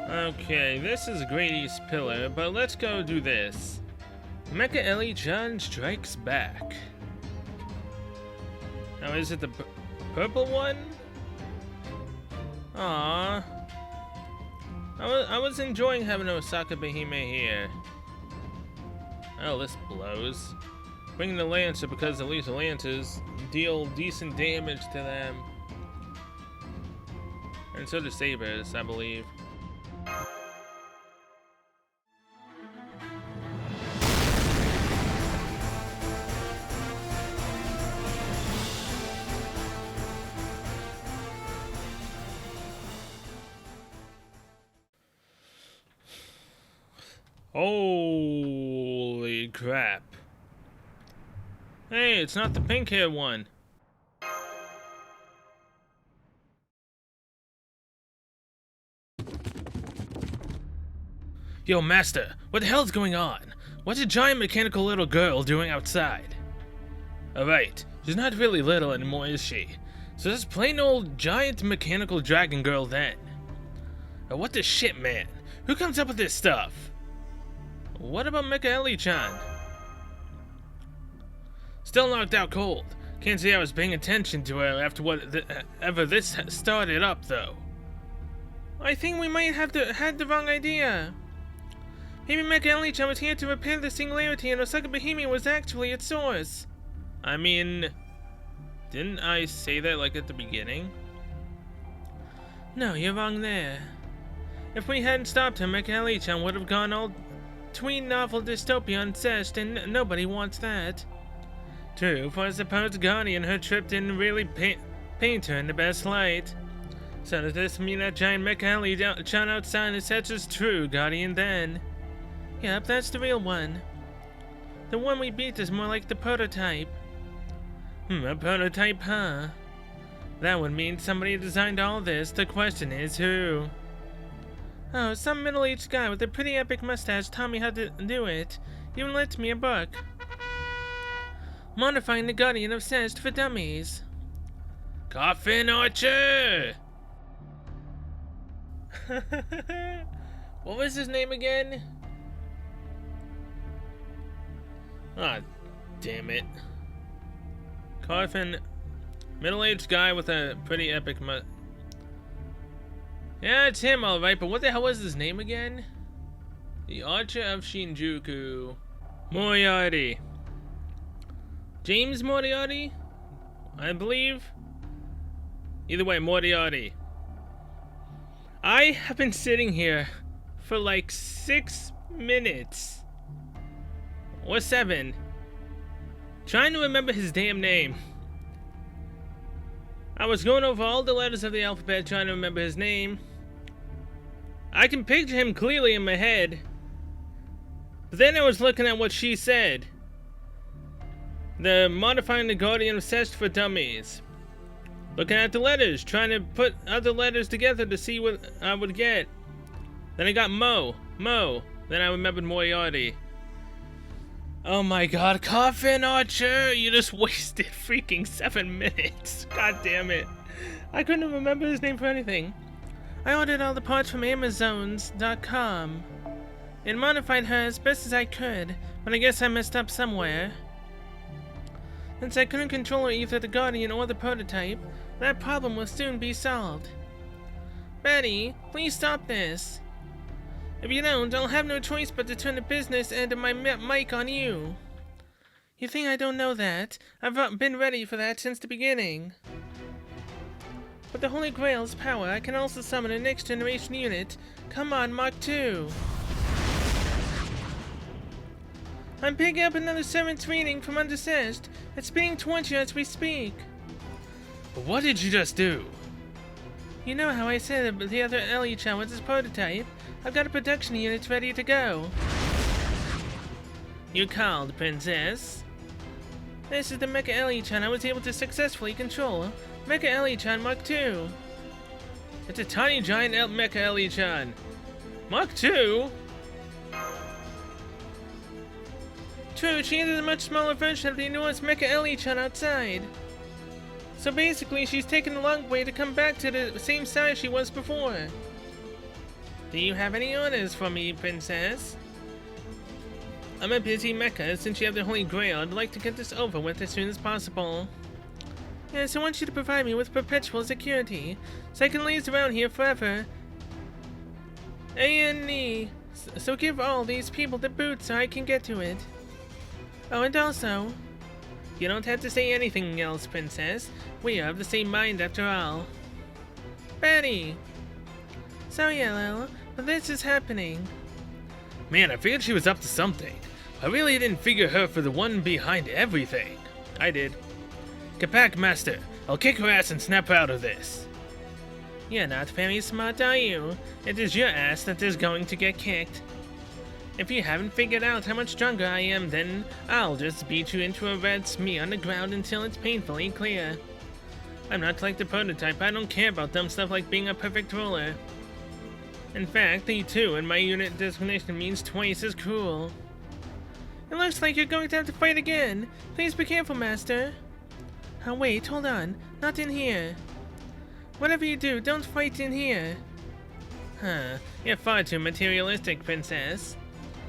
Okay, this is Great East Pillar, but let's go do this. Mecha Ellie-chan strikes back. Now, is it the purple one? Aww. I was enjoying having Osaka Behime here. Oh, this blows. Bring the Lancer because at least the Lancers deal decent damage to them. And so do Sabers, I believe. Holy crap. Hey, it's not the pink hair one. Yo, Master, what the hell's going on? What's a giant mechanical little girl doing outside? Alright, she's not really little anymore, is she? So this plain old giant mechanical dragon girl then. What the shit, man? Who comes up with this stuff? What about Mecha Ellie-chan? Still knocked out cold. Can't say I was paying attention to her after whatever this started up, though. I think we might have had the wrong idea. Maybe Mecha Ellie-chan was here to repair the singularity and Osaka Bohemia was actually its source. I mean, didn't I say that like at the beginning? No, you're wrong there. If we hadn't stopped him, Mecha Ellie-chan would have gone all tween novel dystopia obsessed, and nobody wants that. True, for I suppose Guardian, her trip didn't really paint her in the best light. So does this mean that giant Mecha Ellie-chan outside is such as true Guardian then? Yep, that's the real one. The one we beat is more like the prototype. A prototype, huh? That would mean somebody designed all this. The question is who? Oh, some middle-aged guy with a pretty epic mustache taught me how to do it. Even lent me a book. Modifying the Guardian Obsessed for Dummies. Coffin Archer! What was his name again? Ah, damn it. Coffin, middle-aged guy with a pretty epic Yeah, it's him alright, but what the hell was his name again? The Archer of Shinjuku. Moriarty. James Moriarty? I believe? Either way, Moriarty. I have been sitting here for like 6 minutes. Or 7. Trying to remember his damn name. I was going over all the letters of the alphabet trying to remember his name. I can picture him clearly in my head. But then I was looking at what she said. The modifying the Guardian Obsessed for Dummies. Looking at the letters, trying to put other letters together to see what I would get. Then I got Mo. Then I remembered Moriarty. Oh my god, Coffin Archer! You just wasted freaking 7 minutes. God damn it. I couldn't remember his name for anything. I ordered all the parts from Amazons.com and modified her as best as I could, but I guess I messed up somewhere. Since I couldn't control either the Guardian or the prototype, that problem will soon be solved. Betty, please stop this. If you don't, I'll have no choice but to turn the business end of my mic on you. You think I don't know that? I've been ready for that since the beginning. With the Holy Grail's power, I can also summon a next generation unit. Come on, Mark II. I'm picking up another servant's reading from Undecessed. It's being towards you as we speak. But what did you just do? You know how I said the other Ellie-chan was his prototype? I've got a production unit ready to go. You called, Princess? This is the Mecha Ellie-chan I was able to successfully control. Mecha Ellie-chan Mark II. It's a tiny giant Mecha Ellie-chan. Mark II? True, she is a much smaller version of the enormous Mecha Ellie-chan outside. So basically, she's taken a long way to come back to the same size she was before. Do you have any orders for me, Princess? I'm a busy mecha. Since you have the Holy Grail, I'd like to get this over with as soon as possible. Yes, I want you to provide me with perpetual security, so I can laze around here forever. A&E. So give all these people the boot so I can get to it. Oh, and also, you don't have to say anything else, Princess. We are of the same mind after all. Betty! So yellow, but this is happening. Man, I figured she was up to something. I really didn't figure her for the one behind everything. I did. Capac Master, I'll kick her ass and snap her out of this. You're not very smart, are you? It is your ass that is going to get kicked. If you haven't figured out how much stronger I am, then I'll just beat you into a red smear on the ground until it's painfully clear. I'm not like the prototype. I don't care about dumb stuff like being a perfect ruler. In fact, the 2 in my unit designation means twice as cruel. It looks like you're going to have to fight again. Please be careful, Master. Oh, wait, hold on. Not in here. Whatever you do, don't fight in here. Huh, you're far too materialistic, Princess.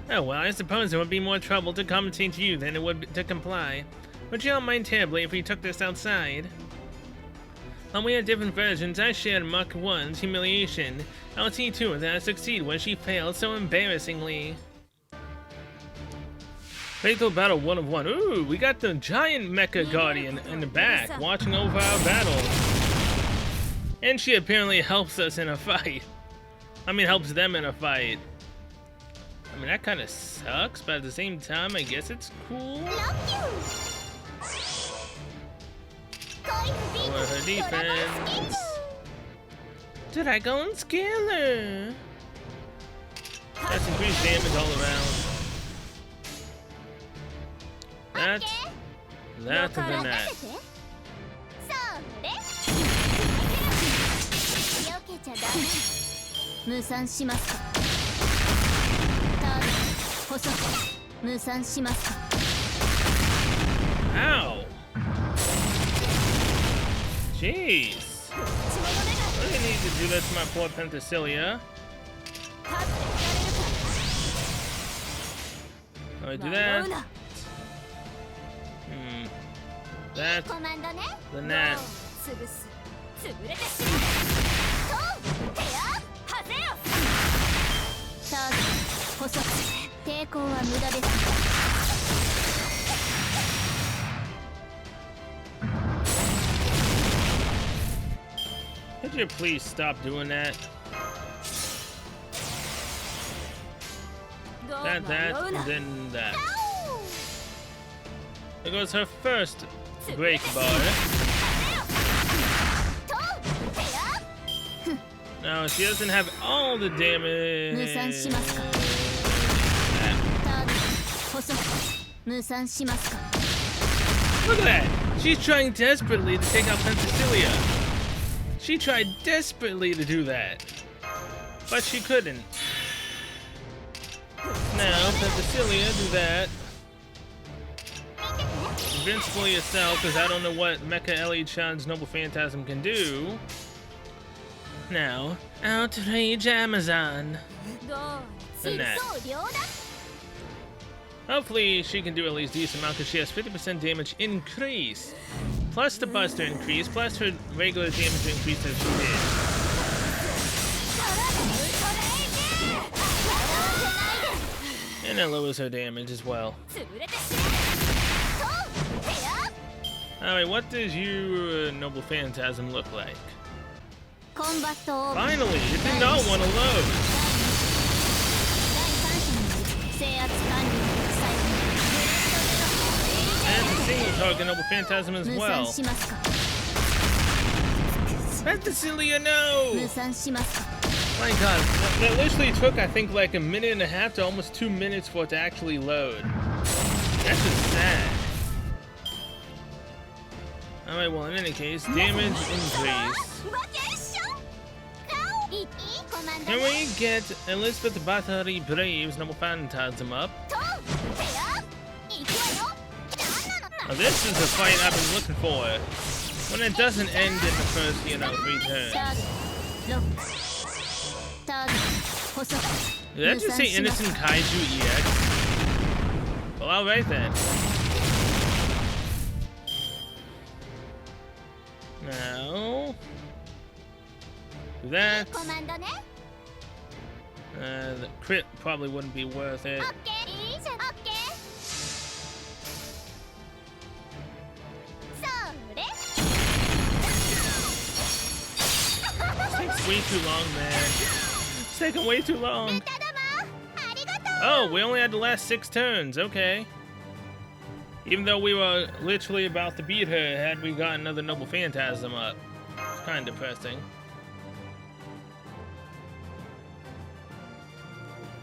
Oh well, I suppose it would be more trouble to compensate to you than it would to comply. Would you all mind terribly if we took this outside? While we had different versions, I shared Mach 1's humiliation. I'll see to it that I succeed where she failed so embarrassingly. Fatal Battle 1 of 1. Ooh, we got the giant Mecha Guardian in the back, watching over our battle. And she apparently helps us in a fight. I mean, helps them in a fight. I mean, that kind of sucks, but at the same time, I guess it's cool. For her defense. Dragon Scaler! That's increased damage all around. That's the net. 無産しますか。ターゲット捕捉。無産しますか。 Ow! Jeez. I didn't need to do that to my poor Penthesilea. Oh, do that. That's the net. ターゲット捕捉。抵抗は無駄です。 Could you please stop doing that? That, and then that. There goes her first break bar. No, she doesn't have all the damage. Look at that! She's trying desperately to take out Penthesilea. She tried desperately to do that, but she couldn't. Now, Penthesilea, do that. Invincible yourself, because I don't know what Mecha Ellie-chan's Noble Phantasm can do. Now, outrage Amazon. And that. Hopefully, she can do at least a decent amount, because she has 50% damage increase. Plus the Buster increase, plus her regular damage increase that she did. And that lowers her damage as well. Alright, what does your Noble Phantasm look like? Finally, it did not want to load. And the single target Noble Phantasm as well. Penthesilea, no! My god, that literally took, I think, like a minute and a half to almost 2 minutes for it to actually load. That's just sad. Alright, well, in any case, damage increase. Can we get Elizabeth Bathory Brave's Noble Phantasm up? Now, this is the fight I've been looking for. When it doesn't end in the first, 3 turns. Did that just say Innocent Kaiju EX? Well, alright then. Now... do that. The crit probably wouldn't be worth it. Takes way too long, man. It's taking way too long. Oh, we only had the last 6 turns. Okay. Even though we were literally about to beat her, had we got another Noble Phantasm up. It's kind of depressing.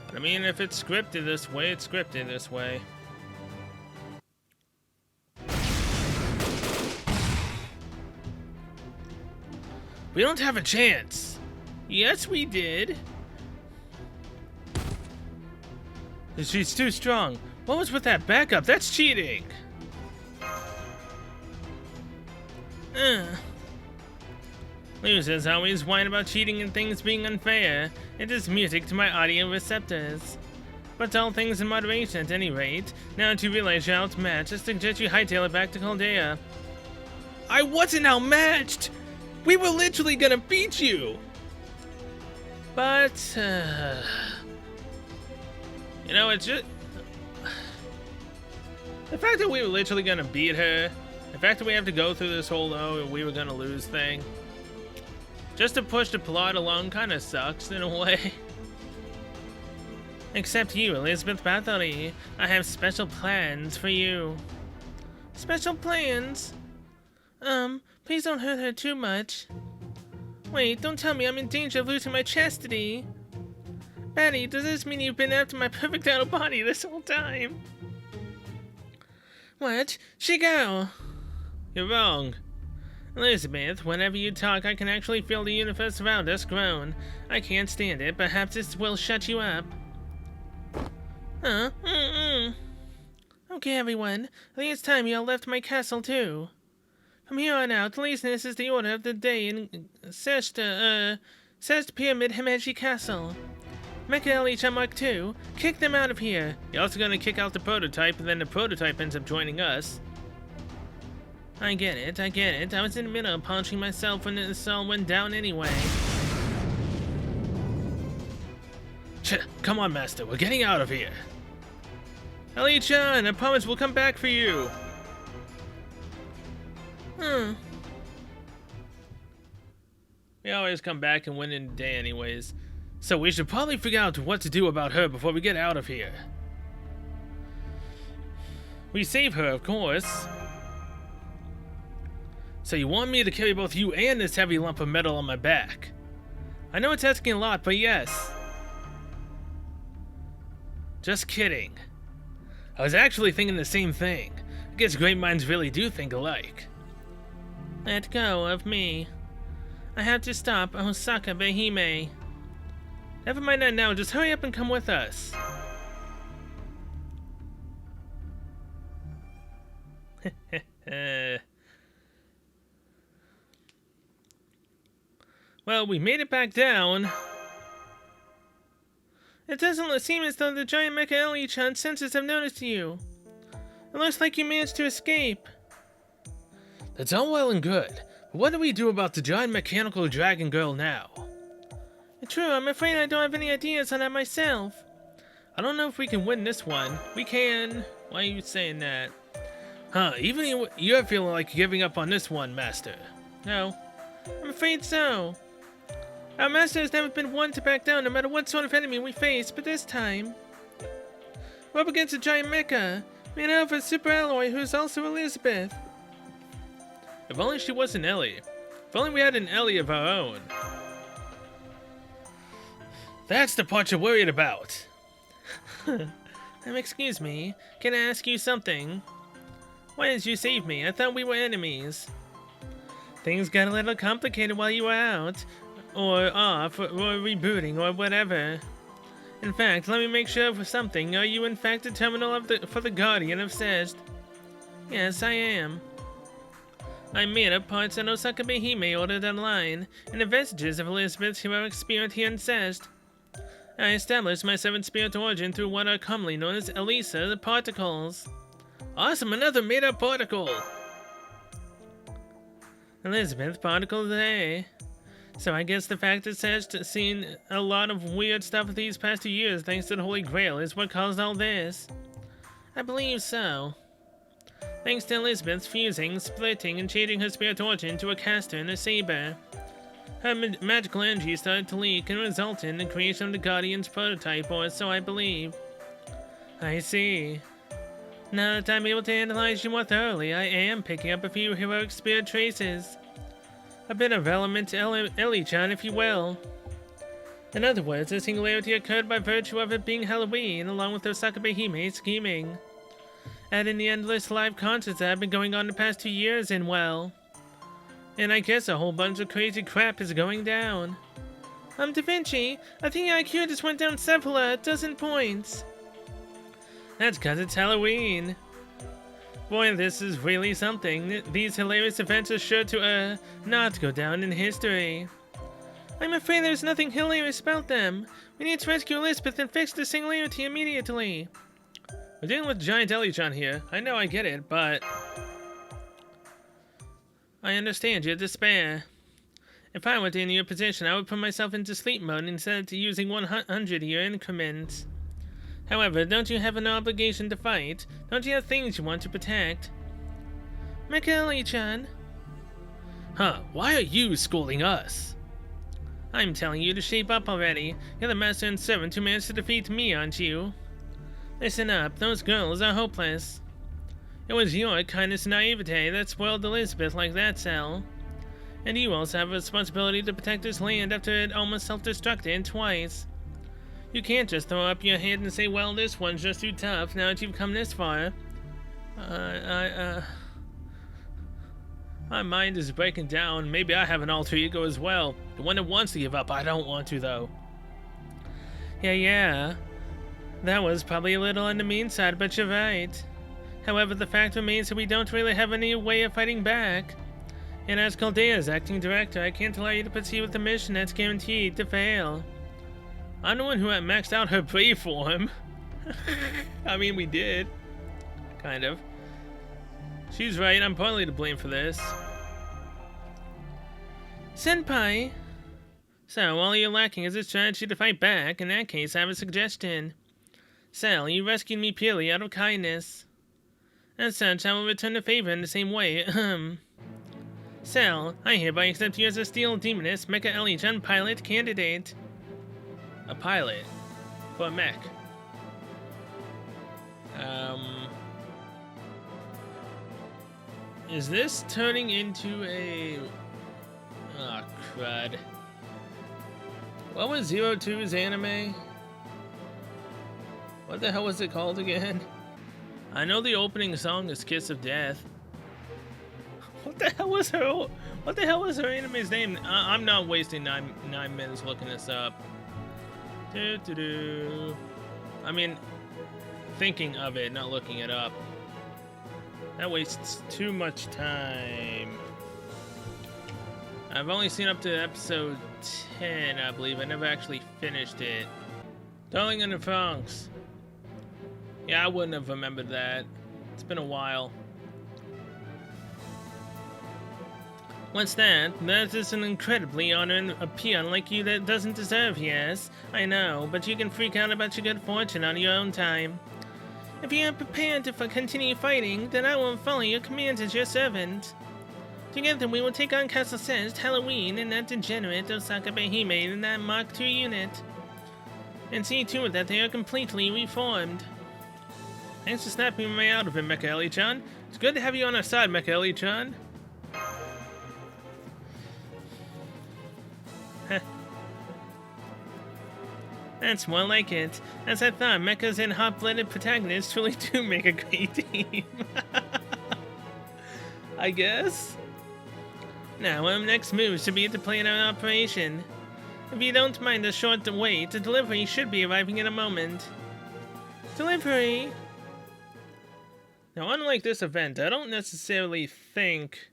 But I mean, if it's scripted this way, it's scripted this way. We don't have a chance. Yes, we did. She's too strong. What was with that backup? That's cheating. Losers always whine about cheating and things being unfair. It is music to my audio receptors. But all things in moderation at any rate. Now that you realize you're outmatched, I suggest you hightail it back to Chaldea. I wasn't outmatched! We were literally gonna beat you! But, you know, it's just... the fact that we were literally gonna beat her, the fact that we have to go through this whole, oh, we were gonna lose thing. Just to push the plot along kinda sucks in a way. Except you, Elizabeth Bathory. I have special plans for you. Special plans? Please don't hurt her too much. Wait, don't tell me I'm in danger of losing my chastity. Betty, does this mean you've been after my perfect little body this whole time? What? Shigo! You're wrong. Elizabeth, whenever you talk, I can actually feel the universe around us groan. I can't stand it. Perhaps this will shut you up. Huh? Okay, everyone. I think it's time you all left my castle, too. From here on out, laziness is the order of the day in Seshta Pyramid Himeji Castle. Mecha Elichan Mark II, kick them out of here. You're also gonna kick out the prototype, and then the prototype ends up joining us. I get it. I was in the middle of punching myself when this all went down anyway. Come on, Master, we're getting out of here. Elichan, I promise we'll come back for you. We always come back and win in a day anyways. So we should probably figure out what to do about her before we get out of here. We save her, of course. So you want me to carry both you and this heavy lump of metal on my back? I know it's asking a lot, but yes. Just kidding. I was actually thinking the same thing. I guess great minds really do think alike. Let go of me. I have to stop Osaka Behime. Never mind that now, just hurry up and come with us. Well, we made it back down. It doesn't seem as though the giant Mecha Elichan sensors have noticed you. It looks like you managed to escape. That's all well and good, but what do we do about the giant mechanical dragon girl now? True, I'm afraid I don't have any ideas on that myself. I don't know if we can win this one. We can. Why are you saying that? Huh, even you're feeling like giving up on this one, Master. No, I'm afraid so. Our Master has never been one to back down no matter what sort of enemy we face, but this time, we're up against a giant mecha, made out of a super alloy who is also Elizabeth. If only she wasn't Ellie. If only we had an Ellie of our own. That's the part you're worried about. Excuse me, can I ask you something? Why did you save me? I thought we were enemies. Things got a little complicated while you were out, or off, or rebooting, or whatever. In fact, let me make sure of something. Are you in fact a terminal for the Guardian of Sest? Yes, I am. I made up parts that Osaka Behime ordered online, and the vestiges of Elizabeth's heroic spirit here in Sest. I established my seventh spirit origin through what are commonly known as Elisa, the particles. Awesome, another made-up particle! Elizabeth, particles A. So I guess the fact that Sest seen a lot of weird stuff these past 2 years thanks to the Holy Grail is what caused all this. I believe so. Thanks to Elizabeth's fusing, splitting, and changing her spirit origin to a caster and a saber. Her magical energy started to leak and resulted in the creation of the Guardian's prototype, or so I believe. I see. Now that I'm able to analyze you more thoroughly, I am picking up a few heroic spirit traces. A bit of element Elichan, if you will. In other words, the singularity occurred by virtue of it being Halloween, along with Osaka Behime's scheming. Adding the endless live concerts that have been going on the past 2 years, and well... And I guess a whole bunch of crazy crap is going down. Da Vinci, I think your IQ just went down several dozen points. That's 'cause it's Halloween. Boy, this is really something. These hilarious events are sure to, not go down in history. I'm afraid there's nothing hilarious about them. We need to rescue Elizabeth and fix the singularity immediately. We're dealing with Giant Elichan here. I know I get it, but... I understand your despair. If I were in your position, I would put myself into sleep mode instead of using 100-year increments. However, don't you have an obligation to fight? Don't you have things you want to protect? Mecha Elichan. Huh, why are you scolding us? I'm telling you to shape up already. You're the master and servant who managed to defeat me, aren't you? Listen up, those girls are hopeless. It was your kindness and naivete that spoiled Elizabeth like that, Cell. And you also have a responsibility to protect this land after it almost self-destructed twice. You can't just throw up your hand and say, well, this one's just too tough now that you've come this far. My mind is breaking down. Maybe I have an alter ego as well. The one that wants to give up. I don't want to, though. Yeah. That was probably a little on the mean side, but you're right. However, the fact remains that we don't really have any way of fighting back. And as Caldea's acting director, I can't allow you to proceed with a mission that's guaranteed to fail. I'm the one who had maxed out her brave form. I mean, we did. Kind of. She's right, I'm partly to blame for this. Senpai! So, all you're lacking is a strategy to fight back. In that case, I have a suggestion. Cell, you rescued me purely out of kindness. As such, I will return the favor in the same way. Cell, I hereby accept you as a Steel Demoness Mecha Elichan pilot candidate. A pilot? For a mech? Is this turning into a... Oh, crud. What was Zero Two's anime? What the hell was it called again? I know the opening song is Kiss of Death. What the hell was her anime's name? I'm not wasting nine minutes looking this up. I mean, thinking of it, not looking it up. That wastes too much time. I've only seen up to episode 10, I believe. I never actually finished it. Darling in the Bronx. Yeah, I wouldn't have remembered that. It's been a while. What's that? That is an incredibly honoring a peon like you that doesn't deserve, yes. I know, but you can freak out about your good fortune on your own time. If you are prepared to continue fighting, then I will follow your commands as your servant. Together we will take on Castle Sensed, Halloween, and that degenerate Osaka Behemoth in that Mark II unit. And see to it that they are completely reformed. Thanks for snapping me out of it, Mecha Elichan. It's good to have you on our side, Mecha Elichan. That's more like it. As I thought, mechas and hot-blooded protagonists truly do make a great team. I guess? Now, our next move should be to plan our operation. If you don't mind a short wait, the delivery should be arriving in a moment. Delivery! Now, unlike this event, I don't necessarily think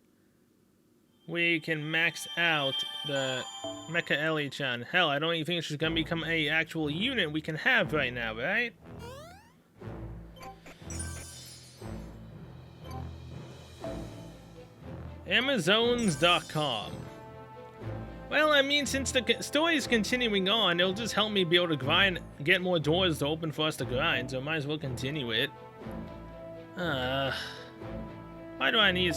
we can max out the Mecha Elichan. Hell, I don't even think she's gonna become a actual unit we can have right now, right? Amazons.com. Well, I mean, since the story's continuing on, it'll just help me be able to grind, get more doors to open for us to grind, so I might as well continue it. Why do I need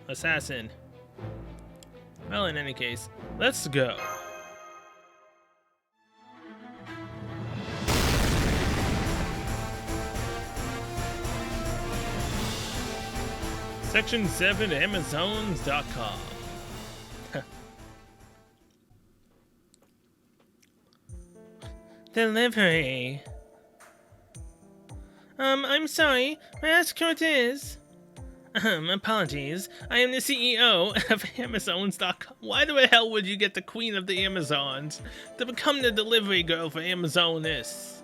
assassin? Well, in any case, let's go. Section 7, Amazons.com. Delivery. I'm sorry, may I ask who it is? Apologies. I am the CEO of Amazons.com. Why the hell would you get the Queen of the Amazons to become the delivery girl for Amazons?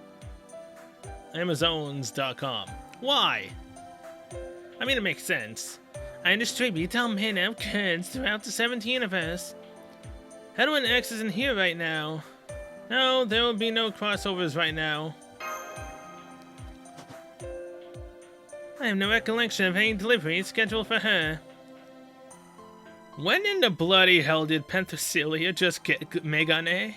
Amazons.com. Why? I mean, it makes sense. I distribute all manner of goods throughout the 7th universe. Edwin X isn't here right now. No, there will be no crossovers right now. I have no recollection of any deliveries scheduled for her. When in the bloody hell did Penthesilea just get Megane?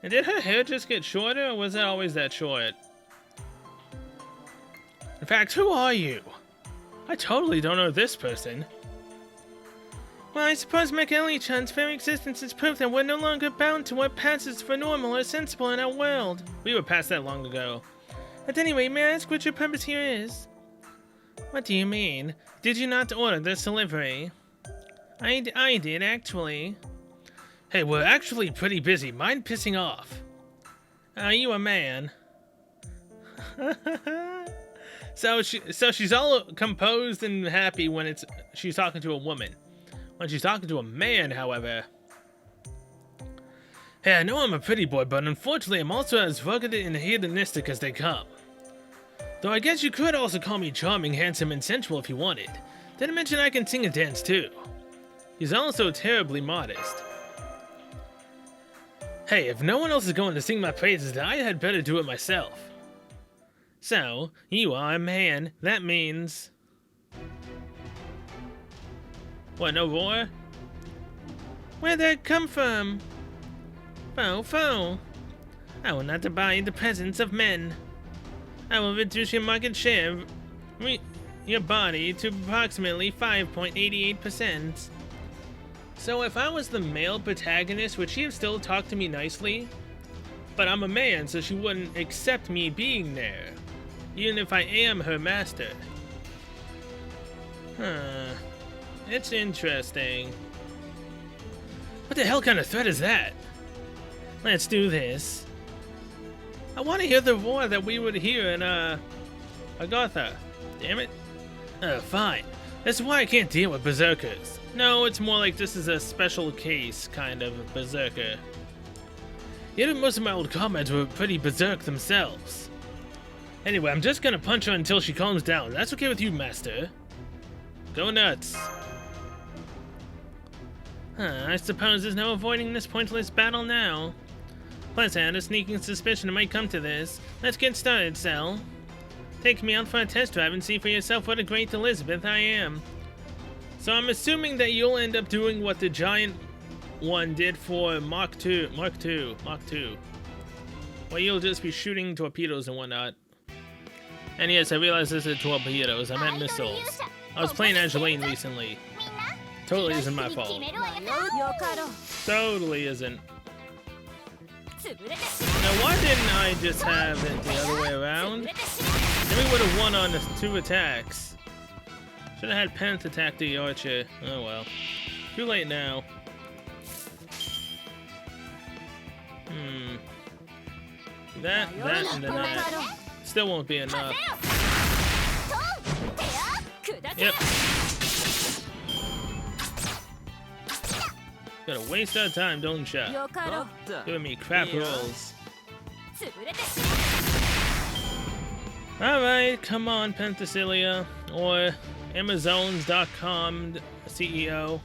And did her hair just get shorter, or was it always that short? In fact, who are you? I totally don't know this person. Well, I suppose Makeli-chan's very existence is proof that we're no longer bound to what passes for normal or sensible in our world. We were past that long ago. At any rate, may I ask what your purpose here is? What do you mean? Did you not order this delivery? I did, actually. Hey, we're actually pretty busy. Mind pissing off? Are you a man? So she's all composed and happy when she's talking to a woman. When she's talking to a man, however... Hey, I know I'm a pretty boy, but unfortunately I'm also as rugged and hedonistic as they come. Though I guess you could also call me charming, handsome, and sensual if you wanted. Didn't mention I can sing and dance too. He's also terribly modest. Hey, if no one else is going to sing my praises, then I had better do it myself. So, you are a man. That means... What, no roar? Where'd that come from? Foe. I will not abide the presence of men. I will reduce your market share of your body to approximately 5.88%. So if I was the male protagonist, would she have still talked to me nicely? But I'm a man, so she wouldn't accept me being there, even if I am her master. Huh. It's interesting. What the hell kind of threat is that? Let's do this. I want to hear the roar that we would hear in, Agartha. Damn it. Fine. That's why I can't deal with berserkers. No, it's more like this is a special case kind of berserker. Even most of my old comrades were pretty berserk themselves. Anyway, I'm just gonna punch her until she calms down. That's okay with you, master? Go nuts. I suppose there's no avoiding this pointless battle now. Plus, I had a sneaking suspicion it might come to this. Let's get started, Cell. Take me out for a test drive and see for yourself what a great Elizabeth I am. So I'm assuming that you'll end up doing what the giant one did for Mark II. Well, you'll just be shooting torpedoes and whatnot. And yes, I realize this is torpedoes. I meant missiles. I was playing Angeline recently. Totally isn't my fault. Totally isn't. Now, why didn't I just have it the other way around? Then we would have won on the 2 attacks. Should have had Penth attack the archer. Oh well. Too late now. That, and then that. Still won't be enough. Yep. Gotta waste our time, don't ya? Giving me crap rolls. Alright, come on, Penthesilea. Or Amazons.com CEO.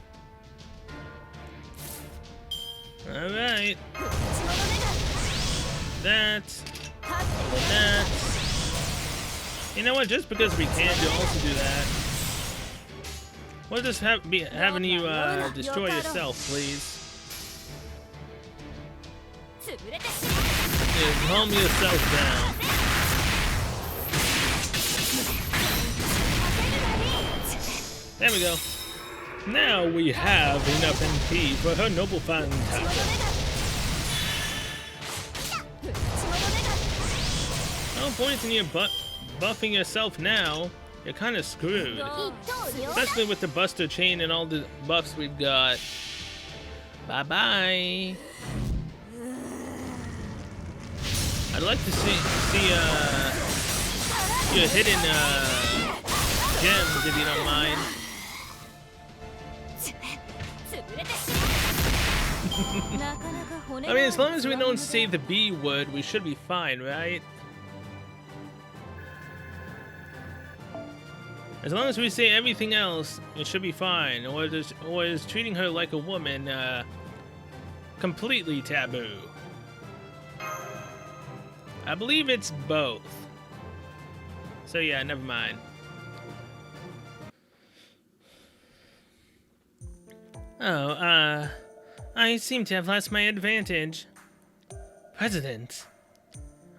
Alright. That. You know what? Just because we can also do that. We'll just having you destroy yourself, please. Yeah, calm yourself down. There we go. Now we have enough MP for her noble fang attack. No point in your buffing yourself now. You're kind of screwed. Especially with the Buster Chain and all the buffs we've got. Bye-bye. I'd like to see your hidden gems if you don't mind. I mean, as long as we don't say the B word, we should be fine, right? As long as we say everything else, it should be fine. Or is treating her like a woman completely taboo? I believe it's both. So yeah, never mind. Oh, I seem to have lost my advantage. President?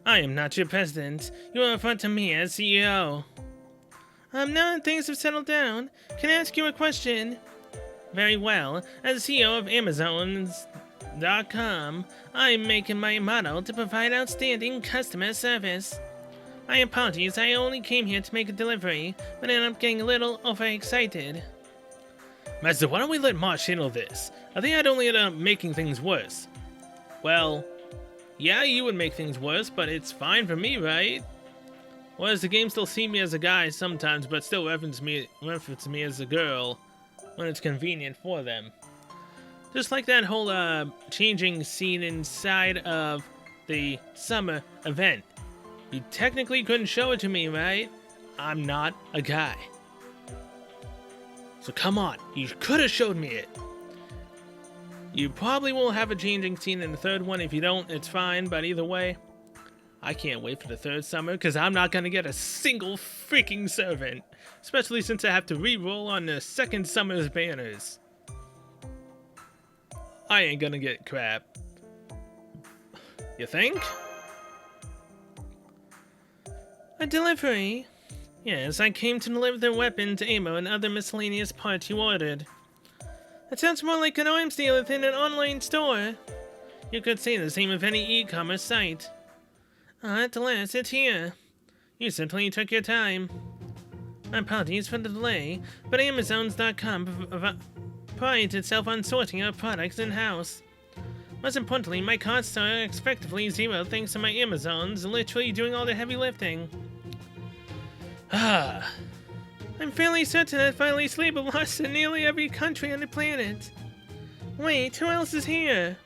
I am not your president. You are referred to me as CEO. Now that things have settled down, can I ask you a question? Very well. As CEO of Amazons.com, I'm making my motto to provide outstanding customer service. My apologies, I only came here to make a delivery, but ended up getting a little overexcited. Master, why don't we let Marsh handle this? I think I'd only end up making things worse. Well, yeah, you would make things worse, but it's fine for me, right? Or does the game still see me as a guy sometimes, but still reference me as a girl when it's convenient for them? Just like that whole changing scene inside of the summer event. You technically couldn't show it to me, right? I'm not a guy. So come on, you could have showed me it. You probably will have a changing scene in the third one. If you don't, it's fine, but either way, I can't wait for the third summer because I'm not gonna get a single freaking servant. Especially since I have to re-roll on the second summer's banners. I ain't gonna get crap. You think? A delivery? Yes, I came to deliver the weapons, ammo, and other miscellaneous parts you ordered. That sounds more like an arms dealer than an online store. You could say the same of any e-commerce site. At last, it's here. You certainly took your time. My apologies for the delay, but Amazons.com prides itself on sorting our products in-house. Most importantly, my costs are effectively zero thanks to my Amazons literally doing all the heavy lifting. I'm fairly certain that finally labor lost in nearly every country on the planet. Wait, who else is here?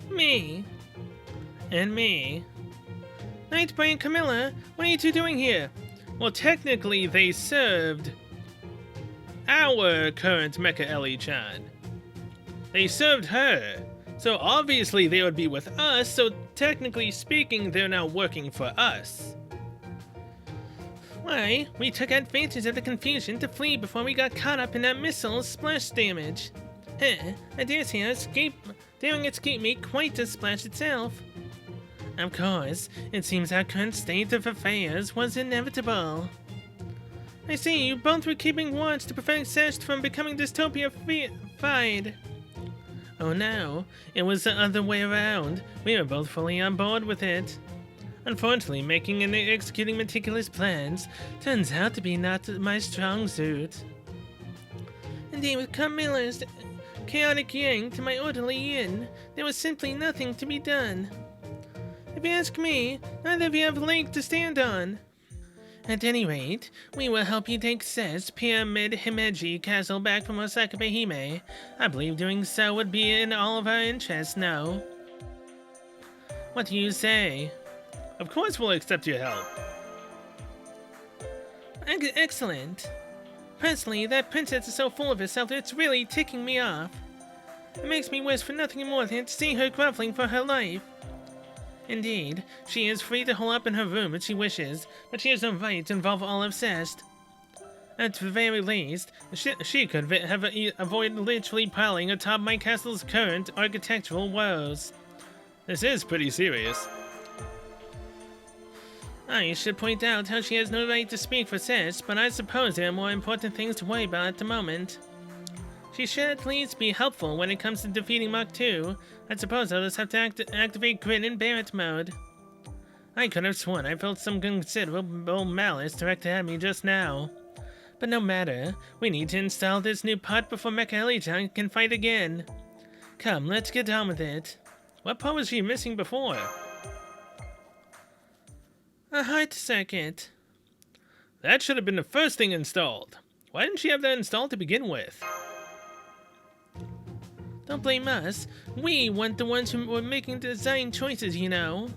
Me. And me. Nightbite and Camilla, what are you two doing here? Well, technically, they served our current Mecha Ellie-chan. They served her. So obviously they would be with us, so technically speaking, they're now working for us. Why, we took advantage of the confusion to flee before we got caught up in that missile's splash damage. I dare say our daring escape made quite a splash itself. Of course, it seems our current state of affairs was inevitable. I see, you both were keeping watch to prevent Sesh from becoming dystopia-fied. Oh no, it was the other way around. We were both fully on board with it. Unfortunately, making and executing meticulous plans turns out to be not my strong suit. Indeed, with Camilla's chaotic yang to my orderly yin, there was simply nothing to be done. If you ask me, neither of you have a leg to stand on. At any rate, we will help you take Sesh Pyramid Himeji Castle back from Osaka Behime. I believe doing so would be in all of our interests, no? What do you say? Of course we'll accept your help. Excellent. Personally, that princess is so full of herself that it's really ticking me off. It makes me wish for nothing more than to see her groveling for her life. Indeed, she is free to hole up in her room if she wishes, but she has no right to involve all of Cest. At the very least, she could have avoided literally piling atop my castle's current architectural woes. This is pretty serious. I should point out how she has no right to speak for Cest, but I suppose there are more important things to worry about at the moment. She should at least be helpful when it comes to defeating Mach 2. I suppose I'll just have to activate Grin in Barrett mode. I could have sworn I felt some considerable malice directed at me just now. But no matter, we need to install this new part before Mecha Ellie-chan can fight again. Come, let's get on with it. What part was she missing before? A heart circuit. That should have been the first thing installed. Why didn't she have that installed to begin with? Don't blame us. We weren't the ones who were making design choices, you know.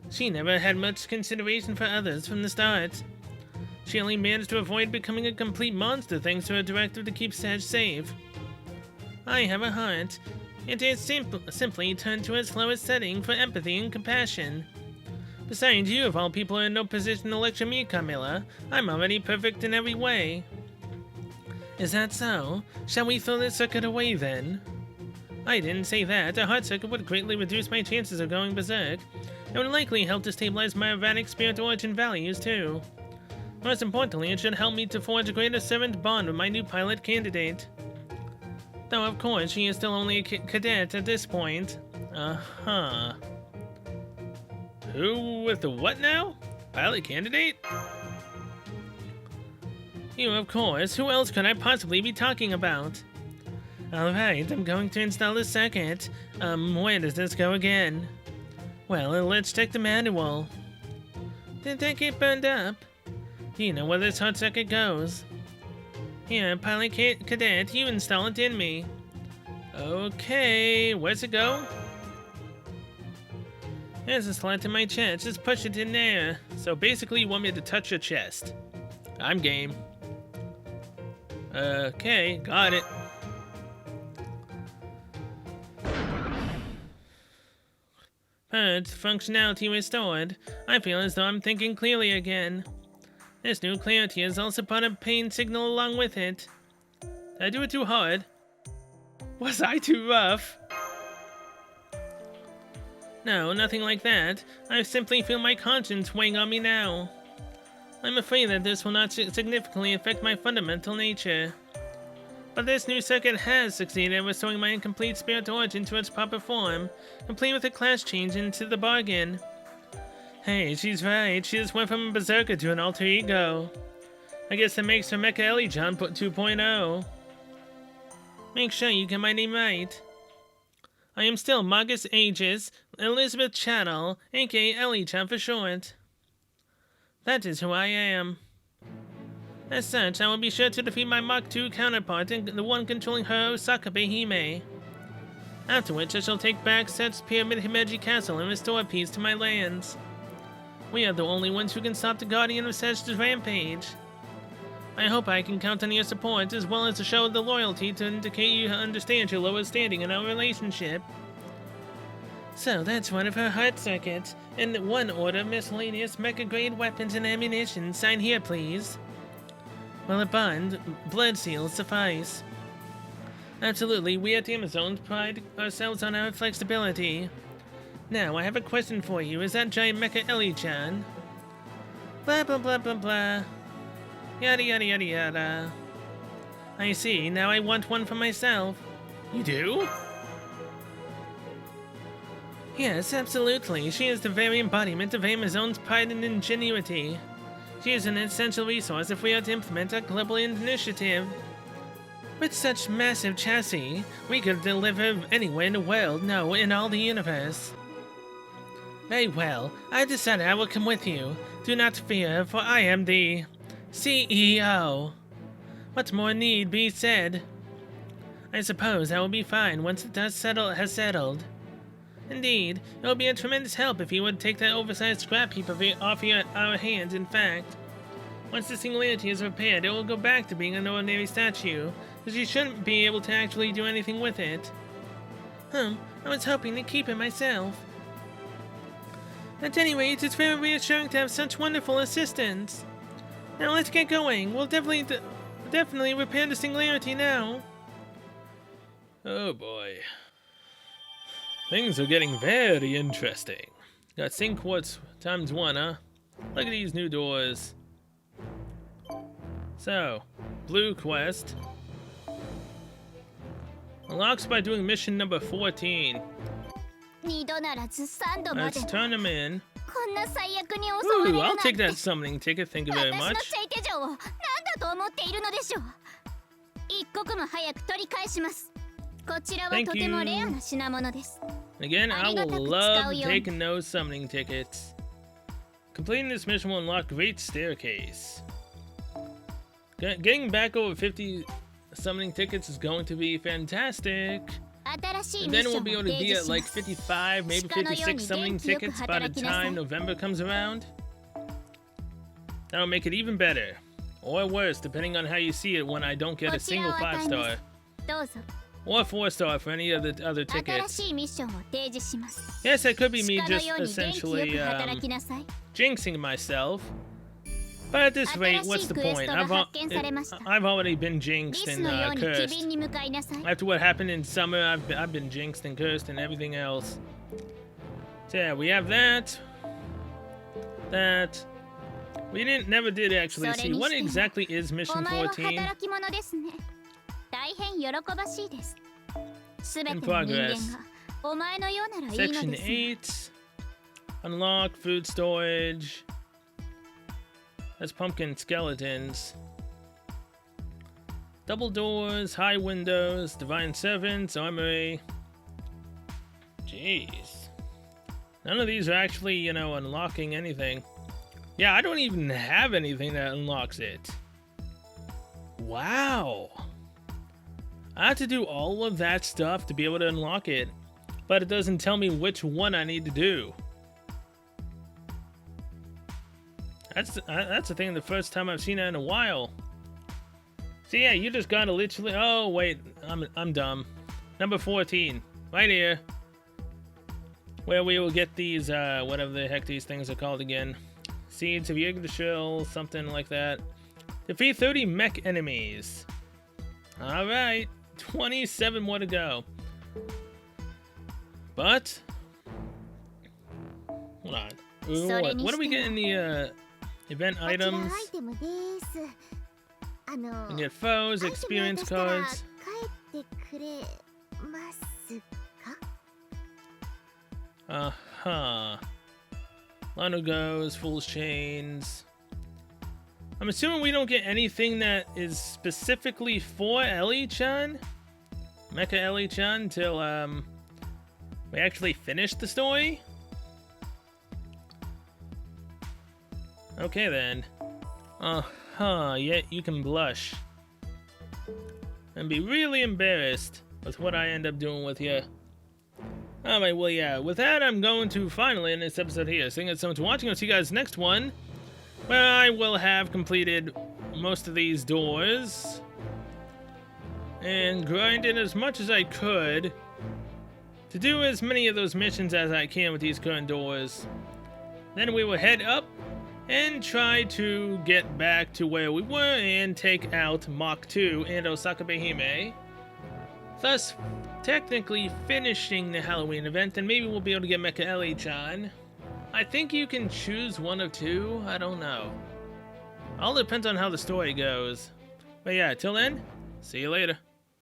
She never had much consideration for others from the start. She only managed to avoid becoming a complete monster thanks to her directive to keep Sage safe. I have a heart. It is simply turned to its lowest setting for empathy and compassion. Besides, you of all people are in no position to lecture me, Camilla. I'm already perfect in every way. Is that so? Shall we throw this circuit away then? I didn't say that. A heart circuit would greatly reduce my chances of going berserk. It would likely help to stabilize my erratic spirit origin values too. Most importantly, it should help me to forge a greater servant bond with my new pilot candidate. Though, of course, she is still only a cadet at this point. Uh-huh. Who with the what now? Pilot candidate? You, of course. Who else could I possibly be talking about? Alright, I'm going to install the circuit. Where does this go again? Well, let's check the manual. Did that get burned up? Do you know where this hot circuit goes? Here, pilot cadet, you install it in me. Okay, where's it go? There's a slot in my chest, just push it in there. So basically you want me to touch your chest. I'm game. Okay, got it. But functionality restored. I feel as though I'm thinking clearly again. This new clarity has also brought a pain signal along with it. Did I do it too hard? Was I too rough? No, nothing like that. I simply feel my conscience weighing on me now. I'm afraid that this will not significantly affect my fundamental nature. But this new circuit has succeeded at restoring my incomplete spirit origin to its proper form, complete with a class change into the bargain. Hey, she's right. She just went from a berserker to an alter ego. I guess that makes her Mecha Ellie-chan 2.0. Make sure you get my name right. I am still Magus Aegis Elizabeth Chattel, aka Ellie-chan for short. That is who I am. As such, I will be sure to defeat my Mach 2 counterpart and the one controlling her Osaka Behime. After which, I shall take back Set's Pyramid Himeji Castle and restore peace to my lands. We are the only ones who can stop the Guardian of Set's rampage. I hope I can count on your support, as well as to show the loyalty to indicate you understand your lower standing in our relationship. So that's one of her heart circuits, and one order of miscellaneous mecha-grade weapons and ammunition. Sign here, please. Will a bond, blood seals suffice? Absolutely, we at the Amazons pride ourselves on our flexibility. Now, I have a question for you. Is that giant Mecha Ellie-chan? Blah blah blah blah blah. Yada yada yada yada. I see, now I want one for myself. You do? Yes, absolutely. She is the very embodiment of Amazon's pride and ingenuity. She is an essential resource if we are to implement our global initiative. With such massive chassis, we could deliver anywhere in the world, no, in all the universe. Very well, I decided I will come with you. Do not fear, for I am the CEO. What more need be said? I suppose I will be fine once the dust has settled. Indeed, it will be a tremendous help if you would take that oversized scrap heap off our hands. In fact, once the singularity is repaired, it will go back to being an ordinary statue, because you shouldn't be able to actually do anything with it. I was hoping to keep it myself. At any rate, it's very reassuring to have such wonderful assistance. Now let's get going. We'll definitely repair the singularity now. Oh boy. Things are getting very interesting. Got sync quartz times 1, huh? Look at these new doors. So, blue quest. Unlocks by doing mission number 14. Let's turn them in. Ooh, I'll take that summoning ticket, thank you very much. Thank you. Again, I will love taking those summoning tickets. Completing this mission will unlock Great Staircase. Getting back over 50 summoning tickets is going to be fantastic. And then we'll be able to be at like 55, maybe 56 summoning tickets by the time November comes around. That'll make it even better. Or worse, depending on how you see it when I don't get a single 5-star. Or 4-star for any of the other tickets. Yes, that could be me just essentially jinxing myself. But at this rate, what's the point? I've already been jinxed and cursed. After what happened in summer, I've been jinxed and cursed and everything else. So yeah, we have that. We never did actually see what exactly is Mission 14. In progress. Section 8. Unlock food storage. That's pumpkin skeletons. Double doors, high windows, divine servants, armory. Jeez. None of these are actually, you know, unlocking anything. Yeah, I don't even have anything that unlocks it. Wow. I have to do all of that stuff to be able to unlock it, but it doesn't tell me which one I need to do. That's the thing, the first time I've seen that in a while. So yeah, you just gotta literally... Oh, wait, I'm dumb. Number 14, right here. Where we will get these, whatever the heck these things are called again. Seeds of Yggdrasil, something like that. Defeat 30 mech enemies. Alright, 27 more to go. But... Hold on. Ooh, what do we get in the, event items? We get foes, experience cards. Uh-huh. Lano goes, Fool's Chains. I'm assuming we don't get anything that is specifically for Ellie-chan? Mecha Ellie-chan until, we actually finish the story? Okay then. Uh-huh, yet you can blush. And be really embarrassed with what I end up doing with you. Alright, well yeah, with that I'm going to finally end this episode here. Thank you so much for watching. I'll see you guys next one, where I will have completed most of these doors. And grinded as much as I could to do as many of those missions as I can with these current doors. Then we will head up and try to get back to where we were and take out Mach 2 and Osaka Behime, thus technically finishing the Halloween event, and maybe we'll be able to get Mecha Ellie-chan. I think you can choose one of two, I don't know. All depends on how the story goes. But yeah, till then, see you later.